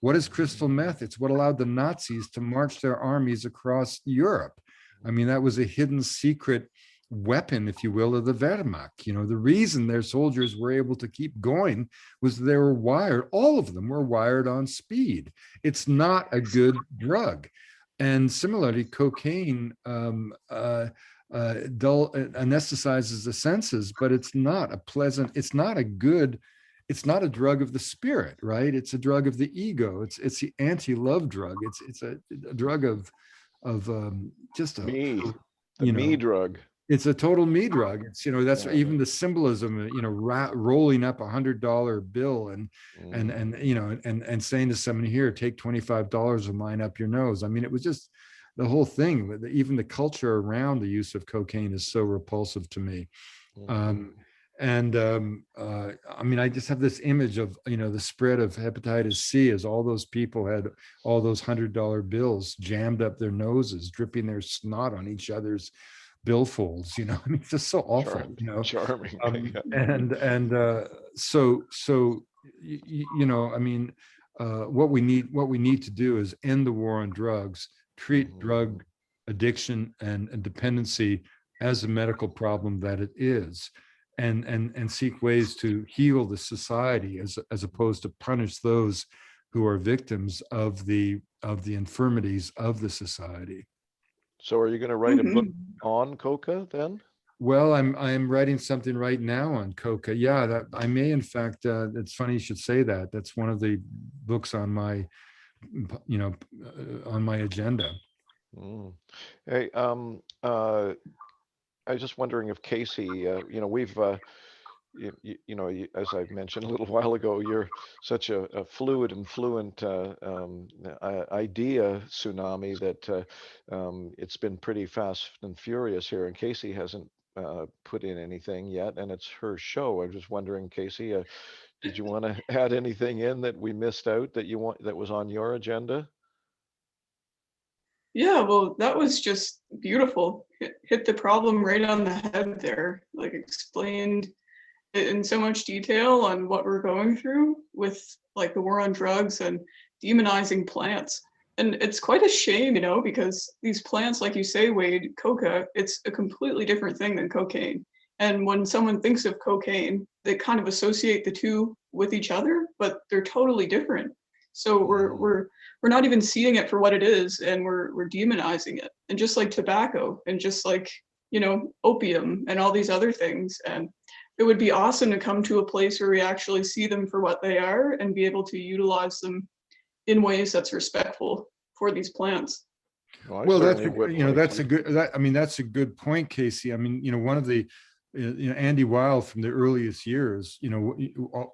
[SPEAKER 3] What is crystal meth? It's what allowed the Nazis to march their armies across Europe. I mean, that was a hidden secret weapon, if you will, of the Wehrmacht. The reason their soldiers were able to keep going was they were wired, all of them were wired on speed. It's not a good drug. And similarly, cocaine anesthetizes the senses, but it's not a pleasant, it's not a drug of the spirit, right? It's a drug of the ego. It's the anti-love drug. It's a drug of just a
[SPEAKER 2] me drug.
[SPEAKER 3] It's a total me drug. It's that's even the symbolism. Rolling up $100 bill and saying to somebody, here, take $25 of mine up your nose. I mean, it was just the whole thing. Even the culture around the use of cocaine is so repulsive to me. I mean, I just have this image of the spread of hepatitis C as all those people had all those $100 bills jammed up their noses, dripping their snot on each other's billfolds. I mean, it's just so awful.
[SPEAKER 2] Charming.
[SPEAKER 3] I mean, what we need to do is end the war on drugs, treat drug addiction and dependency as a medical problem that it is, and seek ways to heal the society as opposed to punish those who are victims of the infirmities of the society.
[SPEAKER 2] So are you going to write a book on Coca then?
[SPEAKER 3] Well, I'm writing something right now on Coca. Yeah, that I may, in fact, it's funny you should say that. That's one of the books on my, on my agenda.
[SPEAKER 2] Hey, I was just wondering if Casey, we've, as I mentioned a little while ago, you're such a fluid and fluent idea tsunami that it's been pretty fast and furious here. And Casey hasn't put in anything yet, and it's her show. I was just wondering, Casey, did you want to add anything in that we missed out that was on your agenda?
[SPEAKER 1] Yeah, well, that was just beautiful. Hit the problem right on the head there. Like, explained it in so much detail on what we're going through with like the war on drugs and demonizing plants. And it's quite a shame, because these plants, like you say, Wade, Coca, it's a completely different thing than cocaine. And when someone thinks of cocaine, they kind of associate the two with each other, but they're totally different. So we're not even seeing it for what it is, and we're demonizing it. And just like tobacco, and just like opium, and all these other things. And it would be awesome to come to a place where we actually see them for what they are and be able to utilize them in ways that's respectful for these plants.
[SPEAKER 3] Well, that's a good point, Casey. I mean, one of the Andy Weil from the earliest years,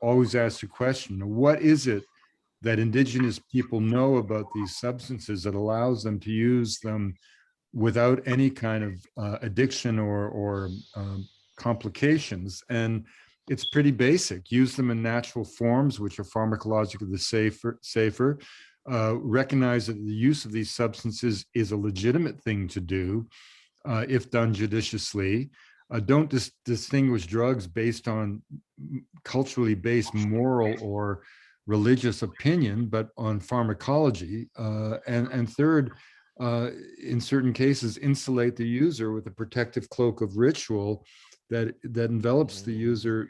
[SPEAKER 3] always asked the question, what is it that Indigenous people know about these substances that allows them to use them without any kind of addiction or complications? And it's pretty basic. Use them in natural forms, which are pharmacologically safer. Recognize that the use of these substances is a legitimate thing to do if done judiciously. Don't distinguish drugs based on culturally based moral or religious opinion, but on pharmacology. And third, in certain cases, insulate the user with a protective cloak of ritual that envelops the user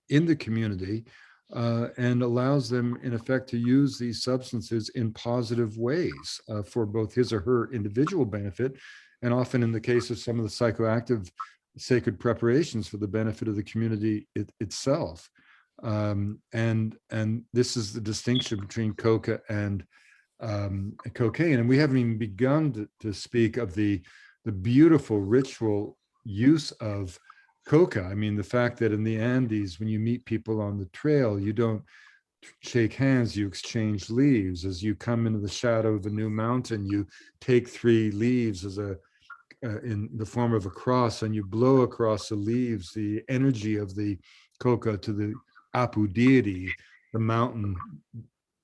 [SPEAKER 3] in the community, and allows them, in effect, to use these substances in positive ways for both his or her individual benefit, and often in the case of some of the psychoactive sacred preparations for the benefit of the community itself. And this is the distinction between coca and cocaine. And we haven't even begun to speak of the beautiful ritual use of coca. I mean, the fact that in the Andes, when you meet people on the trail, you don't shake hands, you exchange leaves. As you come into the shadow of a new mountain, you take 3 leaves as in the form of a cross, and you blow across the leaves the energy of the coca to the Apu deity, the mountain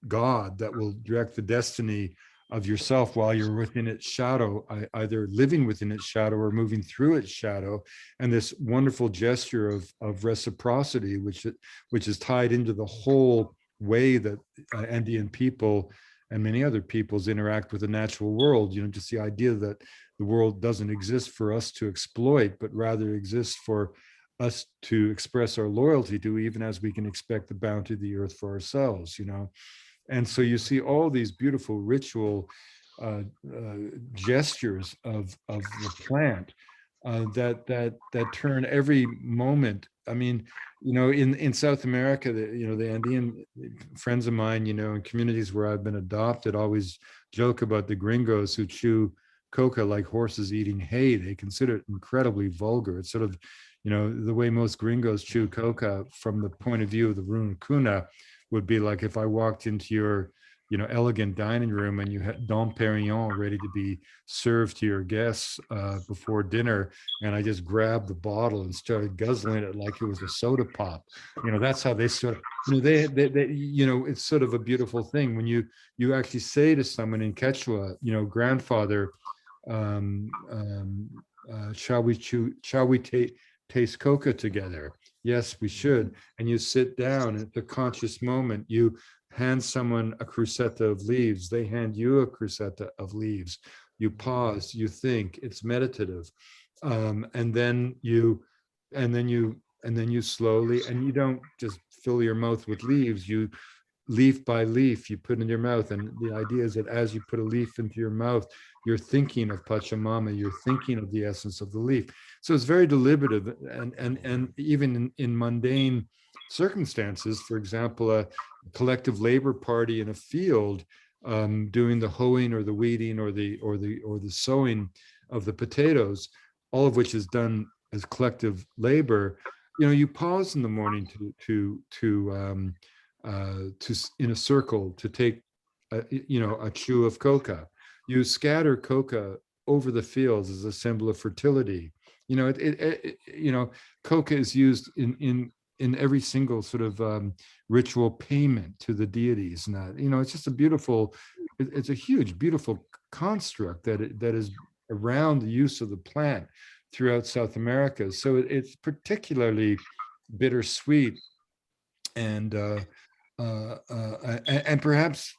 [SPEAKER 3] god that will direct the destiny of yourself while you're within its shadow, either living within its shadow or moving through its shadow. And this wonderful gesture of reciprocity, which is tied into the whole way that Andean people and many other peoples interact with the natural world. You know, just the idea that the world doesn't exist for us to exploit, but rather exists for us to express our loyalty to, even as we can expect the bounty of the earth for ourselves, you know. And so you see all these beautiful ritual gestures of the plant that turn every moment. I mean, you know, in South America, the Andean friends of mine, you know, in communities where I've been adopted, always joke about the gringos who chew coca like horses eating hay. They consider it incredibly vulgar. It's sort of, you know, the way most gringos chew coca from the point of view of the Runa Kuna would be like if I walked into your, you know, elegant dining room and you had Dom Perignon ready to be served to your guests before dinner, and I just grabbed the bottle and started guzzling it like it was a soda pop. You know, that's how they sort of, you know, they you know, it's sort of a beautiful thing when you actually say to someone in Quechua, you know, grandfather, shall we taste coca together? Yes, we should. And you sit down, and at the conscious moment, you hand someone a cruceta of leaves, they hand you a cruceta of leaves. You pause, you think, it's meditative. And then you slowly, and you don't just fill your mouth with leaves, you leaf by leaf you put in your mouth. And the idea is that as you put a leaf into your mouth, you're thinking of Pachamama, you're thinking of the essence of the leaf. So it's very deliberative, and even in mundane circumstances, for example, a collective labor party in a field doing the hoeing or the weeding or the sowing of the potatoes, all of which is done as collective labor. You know, you pause in the morning to in a circle to take a chew of coca. You scatter coca over the fields as a symbol of fertility. You know, coca is used in every single sort of ritual payment to the deities. And that, you know, it's just a beautiful, it's a huge, beautiful construct that is around the use of the plant throughout South America. So it's particularly bittersweet and perhaps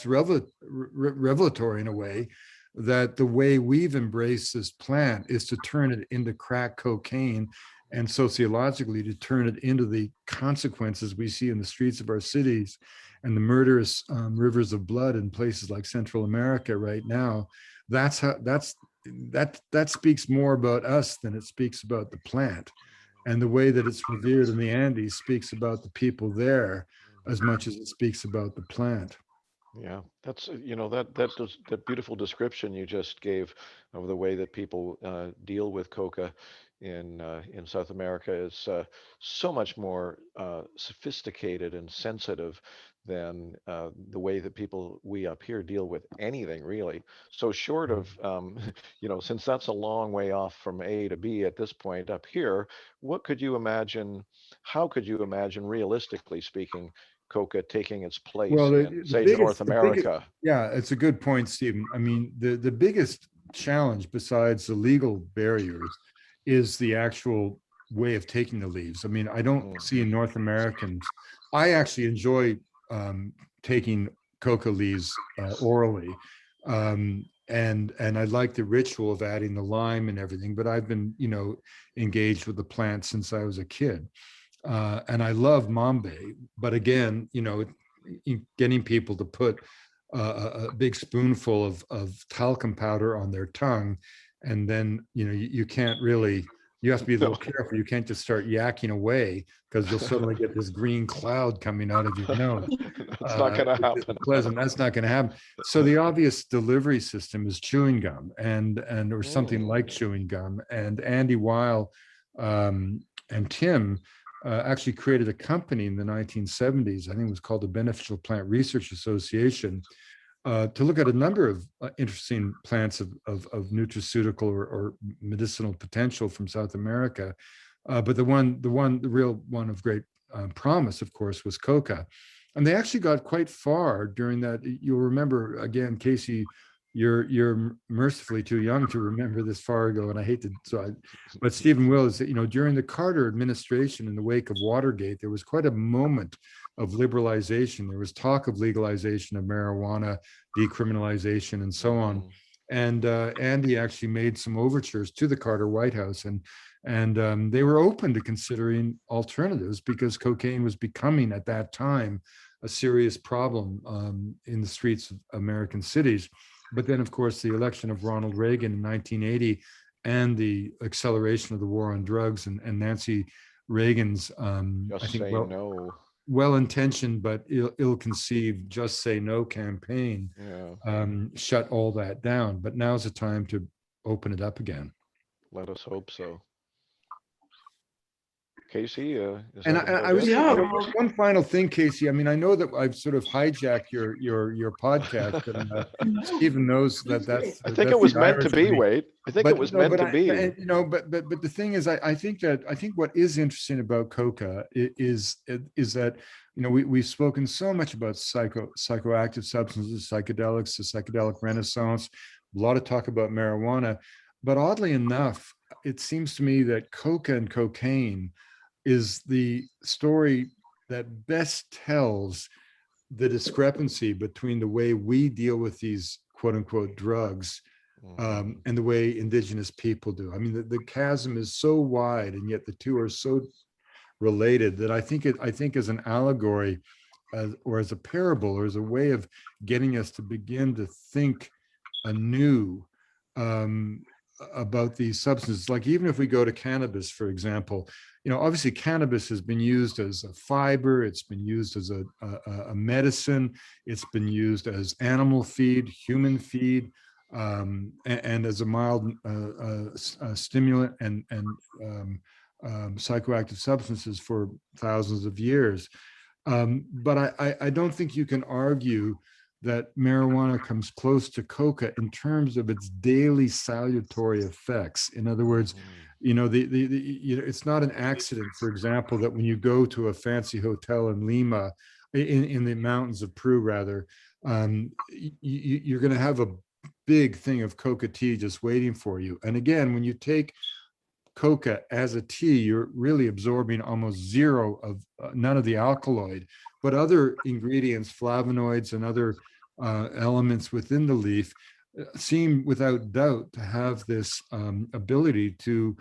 [SPEAKER 3] revelatory in a way, that the way we've embraced this plant is to turn it into crack cocaine, and sociologically to turn it into the consequences we see in the streets of our cities and the murderous rivers of blood in places like Central America right now. That speaks more about us than it speaks about the plant. And the way that it's revered in the Andes speaks about the people there as much as it speaks about the plant.
[SPEAKER 2] Yeah, that's that beautiful description you just gave of the way that people deal with coca in South America is so much more sophisticated and sensitive than the way that we up here deal with anything really. So short of since that's a long way off from A to B at this point up here, what could you imagine? How could you imagine, realistically speaking, coca taking its place in, say, North America?
[SPEAKER 3] Yeah, it's a good point, Stephen. I mean, the biggest challenge besides the legal barriers is the actual way of taking the leaves. I mean, I don't see in North Americans, I actually enjoy taking coca leaves orally. And I like the ritual of adding the lime and everything, but I've been, engaged with the plant since I was a kid. and I love mambe, but again, getting people to put a big spoonful of talcum powder on their tongue, and then you can't really. You have to be a little careful. You can't just start yakking away, because you'll suddenly get this green cloud coming out of your nose.
[SPEAKER 2] It's not going to happen.
[SPEAKER 3] Pleasant. That's not going to happen. So the obvious delivery system is chewing gum, or something like chewing gum. And Andy Weil and Tim actually created a company in the 1970s. I think it was called the Beneficial Plant Research Association, to look at a number of interesting plants of nutraceutical or medicinal potential from South America. But the real one of great promise, of course, was Coca. And they actually got quite far during that. You'll remember, again, Casey, you're mercifully too young to remember this far ago, and I hate to. But Stephen will is that during the Carter administration, in the wake of Watergate, there was quite a moment of liberalization. There was talk of legalization of marijuana, decriminalization, and so on. And Andy actually made some overtures to the Carter White House, and they were open to considering alternatives, because cocaine was becoming at that time a serious problem in the streets of American cities. But then, of course, the election of Ronald Reagan in 1980 and the acceleration of the war on drugs and Nancy Reagan's,
[SPEAKER 2] I think,
[SPEAKER 3] well-intentioned but ill-conceived "Just Say No" campaign shut all that down. But now's the time to open it up again.
[SPEAKER 2] Let us hope so. Casey,
[SPEAKER 3] I was one final thing, Casey. I mean, I know that I've sort of hijacked your podcast, and Stephen knows that that's.
[SPEAKER 2] I think it was meant to be, Wade. I think it was meant to be.
[SPEAKER 3] But the thing is, I think what is interesting about Coca is that we've spoken so much about psychoactive substances, psychedelics, the psychedelic renaissance, a lot of talk about marijuana, but oddly enough, it seems to me that Coca and cocaine is the story that best tells the discrepancy between the way we deal with these quote unquote drugs and the way indigenous people do. I mean, the chasm is so wide, and yet the two are so related that I think as an allegory or as a parable or as a way of getting us to begin to think anew about these substances. Like, even if we go to cannabis, for example, obviously cannabis has been used as a fiber, it's been used as a medicine, it's been used as animal feed, human feed, and as a mild stimulant and psychoactive substances for thousands of years. But I don't think you can argue that marijuana comes close to coca in terms of its daily salutary effects. In other words, it's not an accident, for example, that when you go to a fancy hotel in Lima, in the mountains of Peru, rather, you're going to have a big thing of coca tea just waiting for you. And again, when you take coca as a tea, you're really absorbing almost zero of none of the alkaloid, but other ingredients, flavonoids and other elements within the leaf seem without doubt to have this ability to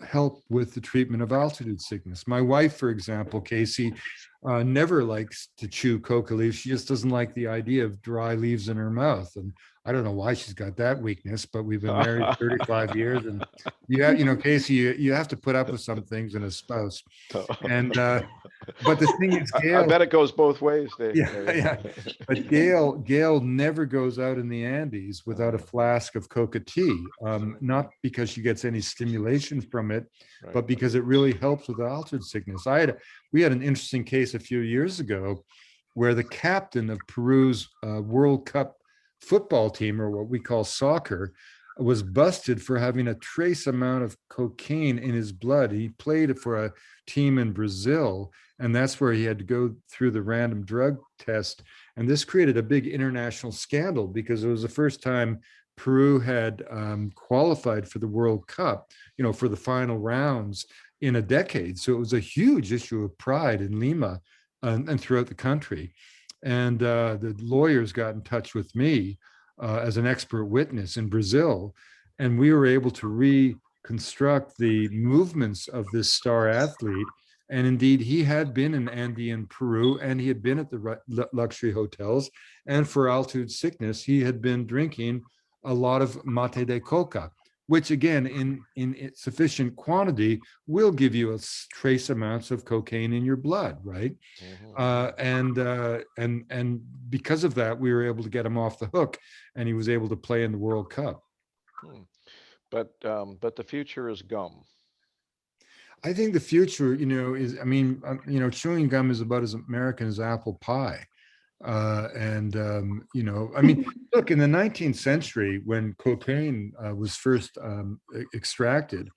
[SPEAKER 3] help with the treatment of altitude sickness. My wife, for example, Casey, never likes to chew coca leaves. She just doesn't like the idea of dry leaves in her mouth. And I don't know why she's got that weakness, but we've been married 35 years, and Casey, you have to put up with some things in a spouse. And but the thing is, Gail,
[SPEAKER 2] I bet it goes both ways, Dave.
[SPEAKER 3] Yeah. But Gail never goes out in the Andes without a flask of coca tea, not because she gets any stimulation from it, but because it really helps with altitude sickness. We had an interesting case a few years ago where the captain of Peru's World Cup football team, or what we call soccer, was busted for having a trace amount of cocaine in his blood. He played for a team in Brazil, and that's where he had to go through the random drug test. And this created a big international scandal because it was the first time Peru had qualified for the World Cup, for the final rounds in a decade. So it was a huge issue of pride in Lima and throughout the country. And the lawyers got in touch with me as an expert witness in Brazil, and we were able to construct the movements of this star athlete. And indeed, he had been in Andean Peru, and he had been at the luxury hotels. And for altitude sickness, he had been drinking a lot of mate de coca, which again, in sufficient quantity, will give you a trace amounts of cocaine in your blood, right? And because of that, we were able to get him off the hook, and he was able to play in the World Cup.
[SPEAKER 2] But the future is gum.
[SPEAKER 3] I think the future, is, chewing gum is about as American as apple pie. Look, in the 19th century, when cocaine was first extracted,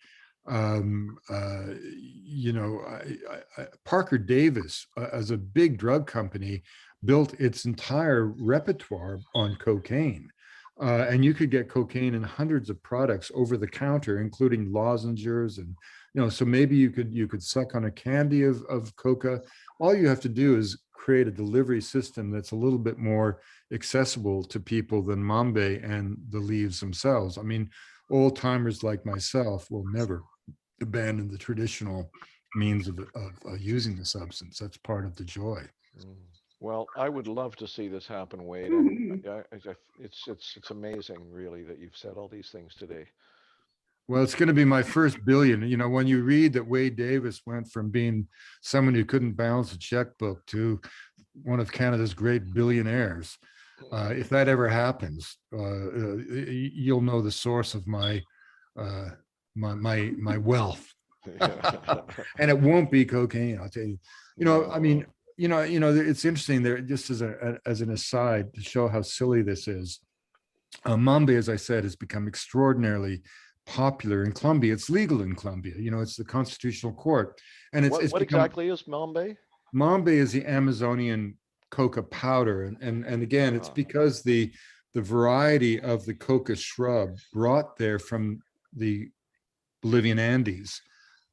[SPEAKER 3] Parker Davis, as a big drug company, built its entire repertoire on cocaine. And you could get cocaine in hundreds of products over the counter, including lozenges, and so maybe you could suck on a candy of Coca. All you have to do is create a delivery system that's a little bit more accessible to people than Mambe and the leaves themselves. I mean, old timers like myself will never abandon the traditional means of using the substance. That's part of the joy.
[SPEAKER 2] Well, I would love to see this happen, Wade. And it's amazing, really, that you've said all these things today.
[SPEAKER 3] Well, it's going to be my first billion. When you read that Wade Davis went from being someone who couldn't balance a checkbook to one of Canada's great billionaires, if that ever happens, you'll know the source of my wealth. And it won't be cocaine, I'll tell you. It's interesting there, just as an aside to show how silly this is. Mambe, as I said, has become extraordinarily popular in Colombia. It's legal in Colombia. It's the constitutional court. And it's
[SPEAKER 2] what exactly is Mambe?
[SPEAKER 3] Mambe is the Amazonian coca powder. And again, it's because the variety of the coca shrub brought there from the Bolivian Andes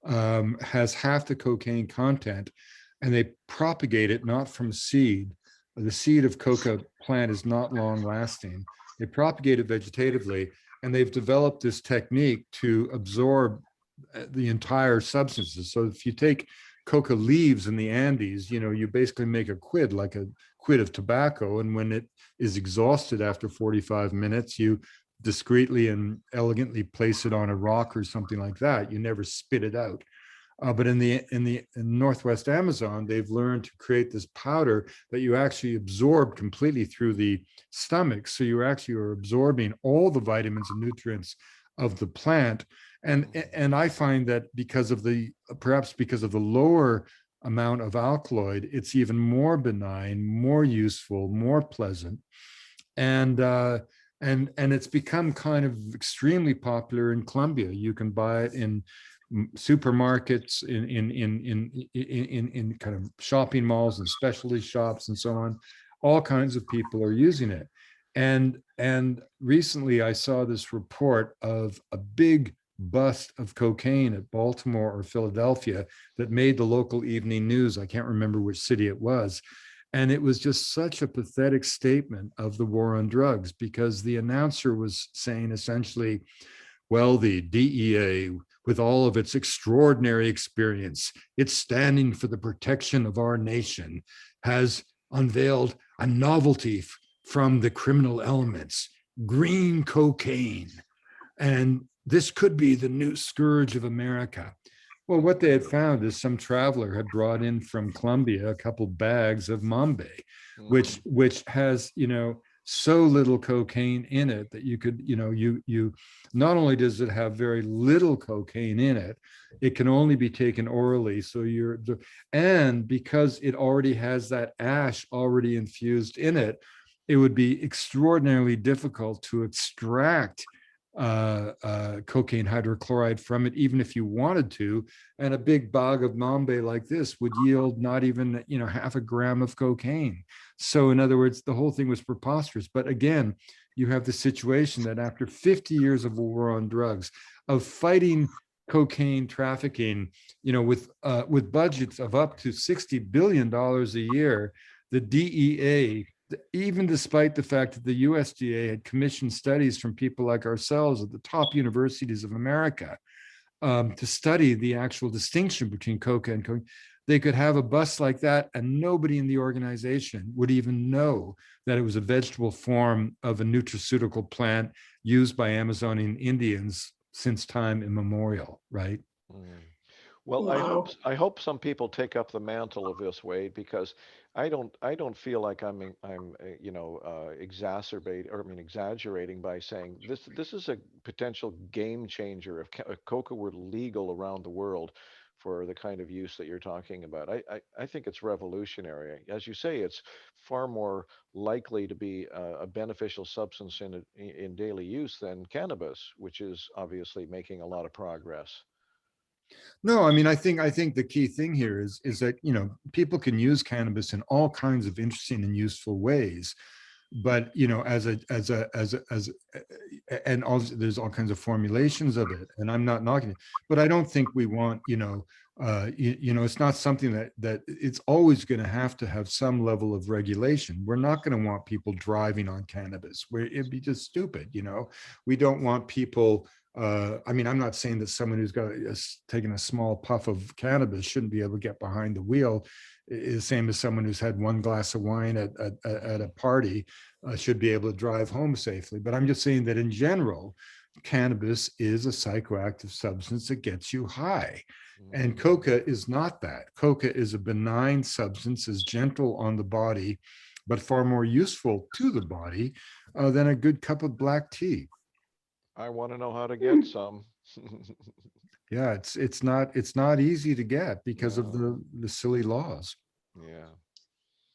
[SPEAKER 3] has half the cocaine content, and they propagate it not from seed. The seed of coca plant is not long lasting. They propagate it vegetatively, and they've developed this technique to absorb the entire substances. So if you take coca leaves in the Andes, you basically make a quid, like a quid of tobacco. And when it is exhausted after 45 minutes, you discreetly and elegantly place it on a rock or something like that. You never spit it out. But in the Northwest Amazon, they've learned to create this powder that you actually absorb completely through the stomach. So you actually are absorbing all the vitamins and nutrients of the plant. And I find that perhaps because of the lower amount of alkaloid, it's even more benign, more useful, more pleasant. And it's become kind of extremely popular in Colombia. You can buy it in supermarkets, in kind of shopping malls and specialty shops and so on. All kinds of people are using it. And recently I saw this report of a big bust of cocaine at Baltimore or Philadelphia that made the local evening news. I can't remember which city it was. And it was just such a pathetic statement of the war on drugs, because the announcer was saying essentially, well, the DEA, with all of its extraordinary experience, it's standing for the protection of our nation, has unveiled a novelty from the criminal elements, green cocaine. And this could be the new scourge of America. Well, what they had found is some traveler had brought in from Colombia a couple bags of Mambe, which has, so little cocaine in it that you could, you not only does it have very little cocaine in it, it can only be taken orally. So and because it already has that ash already infused in it, it would be extraordinarily difficult to extract cocaine hydrochloride from it, even if you wanted to. And a big bag of Mambe like this would yield not even, half a gram of cocaine. So in other words, the whole thing was preposterous. But again, you have the situation that after 50 years of a war on drugs, of fighting cocaine trafficking, with budgets of up to $60 billion a year, the DEA, even despite the fact that the USDA had commissioned studies from people like ourselves at the top universities of America, to study the actual distinction between coca and cocaine, they could have a bus like that and nobody in the organization would even know that it was a vegetable form of a nutraceutical plant used by Amazonian Indians since time immemorial, right?
[SPEAKER 2] Mm. Well,
[SPEAKER 1] Wow.
[SPEAKER 2] I hope some people take up the mantle of this, Wade, because I don't feel like exaggerating by saying this is a potential game changer if coca were legal around the world for the kind of use that you're talking about. I think it's revolutionary. As you say, it's far more likely to be a beneficial substance in daily use than cannabis, which is obviously making a lot of progress.
[SPEAKER 3] No, I mean, I think the key thing here is that, people can use cannabis in all kinds of interesting and useful ways. But, and also there's all kinds of formulations of it, and I'm not knocking it, but I don't think we want, it's not something that it's always going to have some level of regulation. We're not going to want people driving on cannabis, where it'd be just stupid. We don't want people. I mean, I'm not saying that someone who's taken a small puff of cannabis shouldn't be able to get behind the wheel. Is the same as someone who's had one glass of wine at a party should be able to drive home safely. But I'm just saying that in general, cannabis is a psychoactive substance that gets you high. And coca is not that. Coca is a benign substance, is gentle on the body, but far more useful to the body than a good cup of black tea.
[SPEAKER 2] I want to know how to get some.
[SPEAKER 3] Yeah, it's not easy to get because of
[SPEAKER 2] No.
[SPEAKER 3] the silly laws.
[SPEAKER 2] Yeah.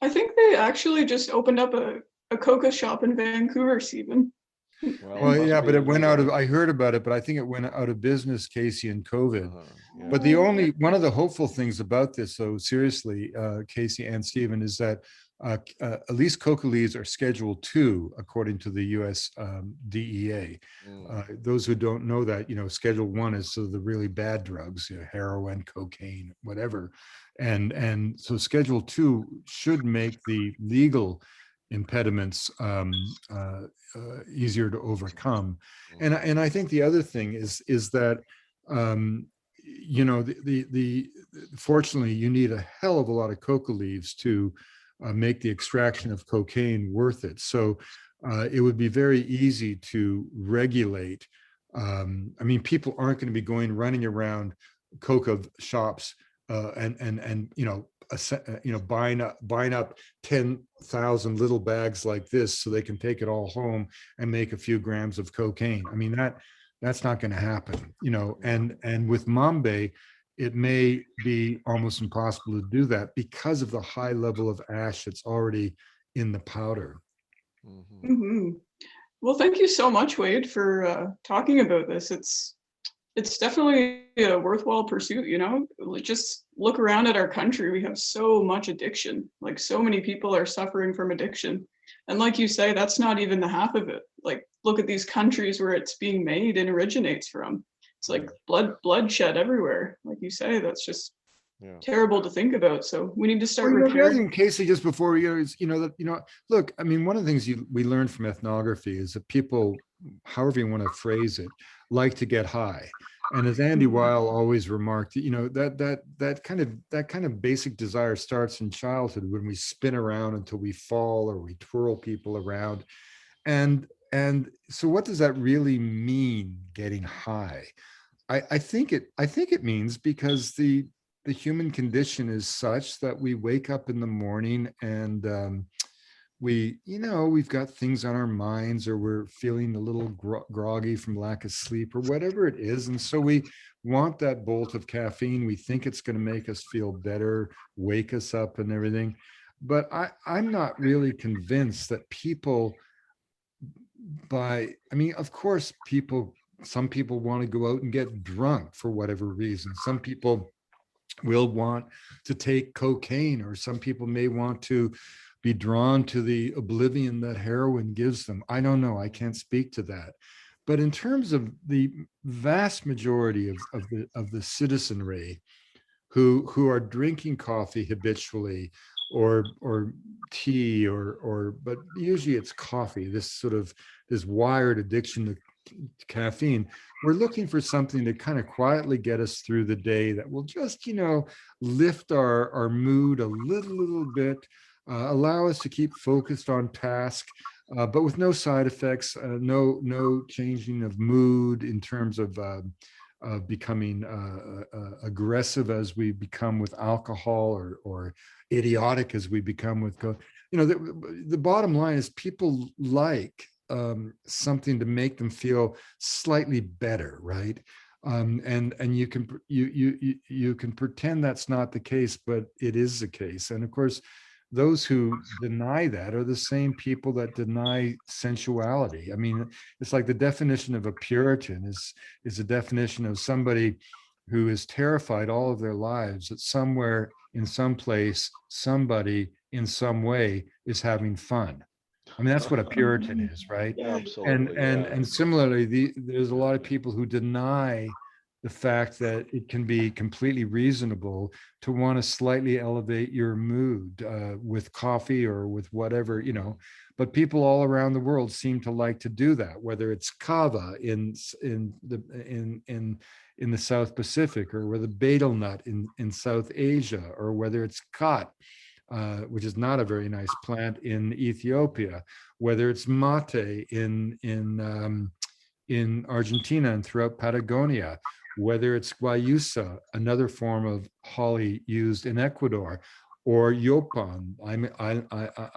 [SPEAKER 1] I think they actually just opened up a Coca shop in Vancouver, Stephen.
[SPEAKER 3] Well,
[SPEAKER 2] it must
[SPEAKER 3] yeah,
[SPEAKER 2] be
[SPEAKER 3] but it went out of,
[SPEAKER 2] illegal.
[SPEAKER 3] I heard about it, but I think it went out of business, Casey, in COVID.
[SPEAKER 2] Yeah.
[SPEAKER 3] But one of the hopeful things about this, though, seriously, Casey and Stephen, is that at least coca leaves are Schedule II, according to the US DEA. Those who don't know that, Schedule I is sort of the really bad drugs, heroin, cocaine, whatever. And so Schedule II should make the legal impediments easier to overcome. And I think the other thing is that fortunately you need a hell of a lot of coca leaves to make the extraction of cocaine worth it. So it would be very easy to regulate. I mean, people aren't going to be running around coca shops and buying up 10,000 little bags like this so they can take it all home and make a few grams of cocaine. I mean, that's not going to happen, and with Mambe, it may be almost impossible to do that because of the high level of ash that's already in the powder.
[SPEAKER 1] Mm-hmm. Well, thank you so much, Wade, for talking about this. It's definitely a worthwhile pursuit, just look around at our country. We have so much addiction, like so many people are suffering from addiction. And like you say, that's not even the half of it. Like, look at these countries where it's being made and originates from. It's like bloodshed everywhere. Like you say, that's just terrible to think about. So we need to start repairing.
[SPEAKER 3] Casey, just before we go, look, I mean, one of the things we learned from ethnography is that people, however you want to phrase it, like to get high. And as Andy Weil always remarked, that kind of basic desire starts in childhood when we spin around until we fall or we twirl people around. And so what does that really mean, getting high? I think it means because the human condition is such that we wake up in the morning and we've got things on our minds, or we're feeling a little groggy from lack of sleep or whatever it is. And so we want that bolt of caffeine. We think it's going to make us feel better, wake us up and everything. But I'm not really convinced that people of course, some people want to go out and get drunk for whatever reason. Some people will want to take cocaine, or some people may want to be drawn to the oblivion that heroin gives them. I don't know. I can't speak to that. But in terms of the vast majority of the citizenry who are drinking coffee habitually, or tea, but usually it's coffee, this wired addiction to caffeine. We're looking for something to kind of quietly get us through the day that will just, lift our mood a little bit, allow us to keep focused on task, but with no side effects, no changing of mood in terms of becoming aggressive as we become with alcohol, or idiotic as we become with the bottom line is people like something to make them feel slightly better, right? And you can pretend that's not the case, but it is the case. And of course, those who deny that are the same people that deny sensuality. I mean, it's like the definition of a Puritan is a definition of somebody who is terrified all of their lives that somewhere, in some place, somebody in some way is having fun. I mean, that's what a Puritan is, right?
[SPEAKER 2] Yeah, absolutely.
[SPEAKER 3] And similarly, there's a lot of people who deny the fact that it can be completely reasonable to want to slightly elevate your mood with coffee or with whatever, but people all around the world seem to like to do that, whether it's kava in the South Pacific, or whether betel nut in South Asia, or whether it's khat, which is not a very nice plant, in Ethiopia, whether it's mate in Argentina and throughout Patagonia, whether it's guayusa, another form of holly used in Ecuador, or yopan,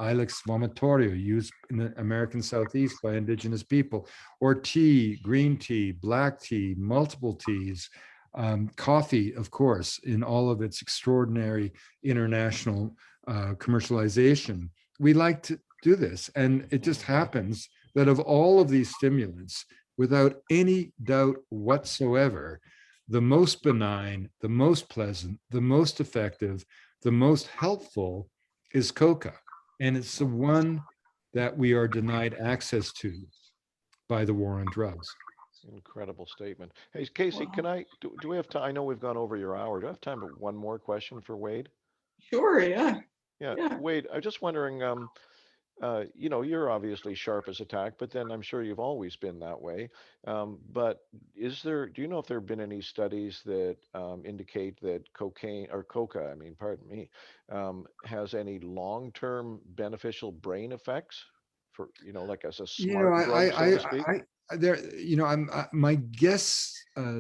[SPEAKER 3] Ilex vomitoria, used in the American Southeast by indigenous people, or tea, green tea, black tea, multiple teas, coffee, of course, in all of its extraordinary international commercialization. We like to do this, and it just happens that of all of these stimulants, without any doubt whatsoever, the most benign, the most pleasant, the most effective, the most helpful is Coca. And it's the one that we are denied access to by the war on drugs.
[SPEAKER 2] Incredible statement. Hey, Casey, can do we have time? I know we've gone over your hour. Do I have time for one more question for Wade?
[SPEAKER 1] Sure, yeah.
[SPEAKER 2] Yeah, Wade, I'm just wondering, you're obviously sharp as a tack, but then I'm sure you've always been that way. But do you know if there have been any studies that indicate that Coca, pardon me, has any long-term beneficial brain effects for, like as a smart drug, so to speak?
[SPEAKER 3] My guess,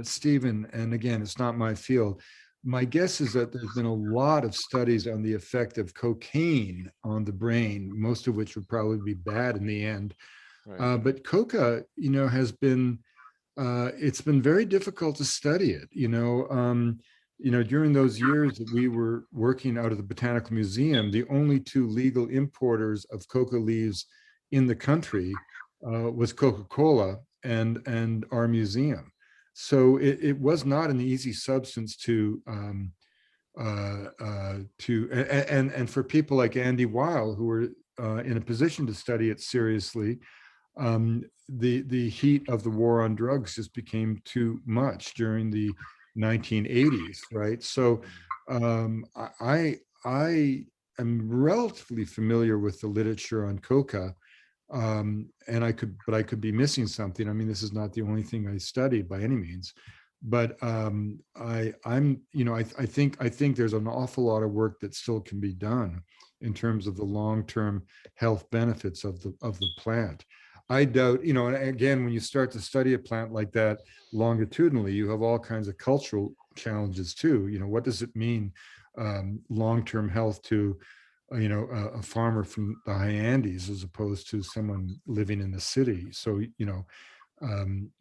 [SPEAKER 3] Stephen, and again, it's not my field. My guess is that there's been a lot of studies on the effect of cocaine on the brain, most of which would probably be bad in the end. Right. But Coca, has been, it's been very difficult to study it. During those years that we were working out of the Botanical Museum, the only two legal importers of coca leaves in the country was Coca-Cola and our museum. So it was not an easy substance and for people like Andy Weil, who were in a position to study it seriously, the heat of the war on drugs just became too much during the 1980s, right? So I am relatively familiar with the literature on Coca. And I could be missing something. I mean, this is not the only thing I studied by any means, but I think there's an awful lot of work that still can be done in terms of the long-term health benefits of the plant. I doubt, and again, when you start to study a plant like that longitudinally, you have all kinds of cultural challenges too. What does it mean, long-term health to a farmer from the high Andes as opposed to someone living in the city? So,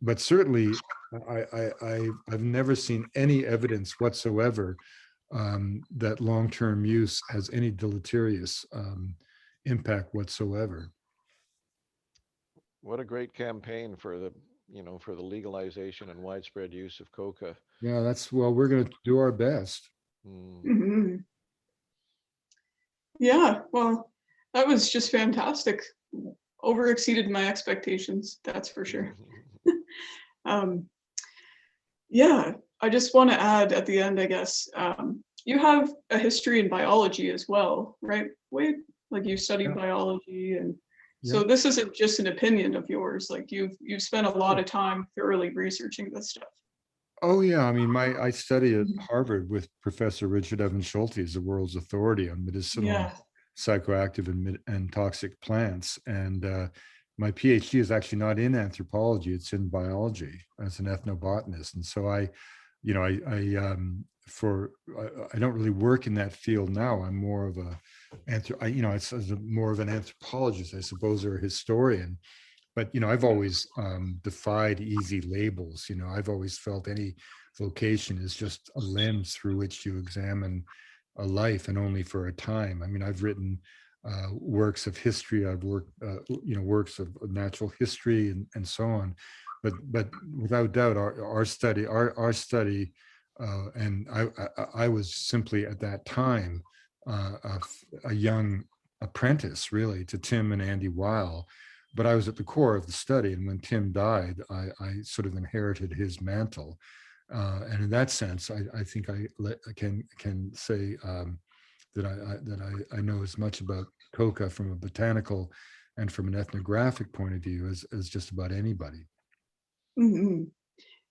[SPEAKER 3] but certainly I've never seen any evidence whatsoever that long-term use has any deleterious impact whatsoever.
[SPEAKER 2] What a great campaign for the legalization and widespread use of coca.
[SPEAKER 3] Yeah, we're going to do our best.
[SPEAKER 1] Mm-hmm. Yeah, well, that was just fantastic. Over exceeded my expectations, that's for sure. Yeah, I just want to add at the end, I guess, you have a history in biology as well, right, Wade? Like you studied biology and So this isn't just an opinion of yours. Like you've spent a lot of time thoroughly researching this stuff.
[SPEAKER 3] Oh yeah, I mean, I study at Harvard with Professor Richard Evans Schulte, is the world's authority on medicinal, psychoactive, and toxic plants. And my PhD is actually not in anthropology; it's in biology as an ethnobotanist. And so I don't really work in that field now. I'm more of more of an anthropologist, I suppose, or a historian. But I've always defied easy labels. I've always felt any vocation is just a lens through which you examine a life, and only for a time. I mean, I've written works of history. I've worked, works of natural history and so on. But without doubt, our study, and I was simply at that time a young apprentice, really, to Tim and Andy Weil. But I was at the core of the study, and when Tim died, I sort of inherited his mantle. And in that sense, I think I can say that I know as much about Coca from a botanical and from an ethnographic point of view as just about anybody.
[SPEAKER 1] Mm-hmm.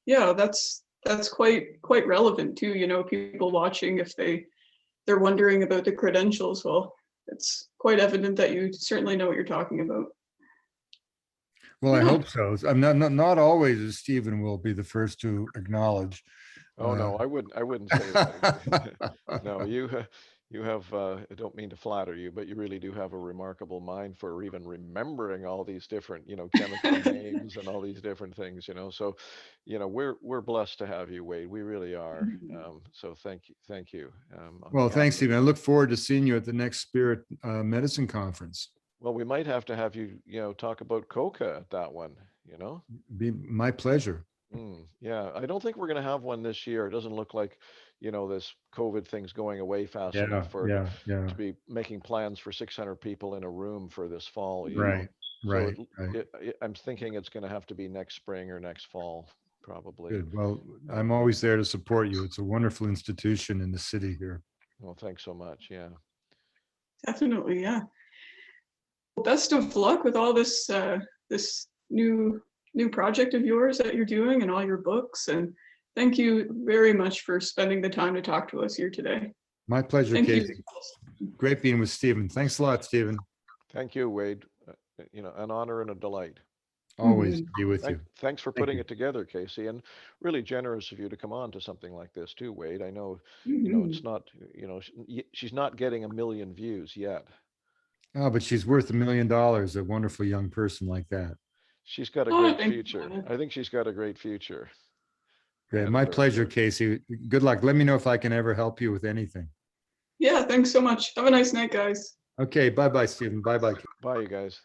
[SPEAKER 1] Yeah, that's quite relevant too. People watching, if they're wondering about the credentials, well, it's quite evident that you certainly know what you're talking about.
[SPEAKER 3] Well, I hope so. I'm not always, as Stephen will be the first to acknowledge.
[SPEAKER 2] Oh no, I wouldn't say that. No, you have. I don't mean to flatter you, but you really do have a remarkable mind for even remembering all these different, chemical names and all these different things. So, we're blessed to have you, Wade. We really are. So thank you.
[SPEAKER 3] Well, thanks, Stephen. I look forward to seeing you at the next Spirit Medicine Conference.
[SPEAKER 2] Well, we might have to have you, talk about Coca at that one,
[SPEAKER 3] Be my pleasure.
[SPEAKER 2] Yeah, I don't think we're going to have one this year. It doesn't look like, this COVID thing's going away fast enough to be making plans for 600 people in a room for this fall.
[SPEAKER 3] Right.
[SPEAKER 2] So I'm thinking it's going to have to be next spring or next fall, probably.
[SPEAKER 3] Good. Well, I'm always there to support you. It's a wonderful institution in the city here.
[SPEAKER 2] Well, thanks so much. Yeah.
[SPEAKER 1] Definitely, yeah. Best of luck with all this this new project of yours that you're doing and all your books, and thank you very much for spending the time to talk to us here today.
[SPEAKER 3] My pleasure, Casey. Great being with Stephen. Thanks a lot, Stephen.
[SPEAKER 2] Thank you, Wade. An honor and a delight.
[SPEAKER 3] Always be with you.
[SPEAKER 2] Thanks for putting it together, Casey, and really generous of you to come on to something like this too, Wade. I know, it's not, she's not getting 1 million views yet.
[SPEAKER 3] Oh, but she's worth $1 million, a wonderful young person like that.
[SPEAKER 2] She's got a great future. I think she's got a great future.
[SPEAKER 3] Great. My pleasure, Casey. Good luck. Let me know if I can ever help you with anything.
[SPEAKER 1] Yeah, thanks so much. Have a nice night, guys.
[SPEAKER 3] Okay, bye-bye, Stephen. Bye-bye.
[SPEAKER 2] Bye, you guys.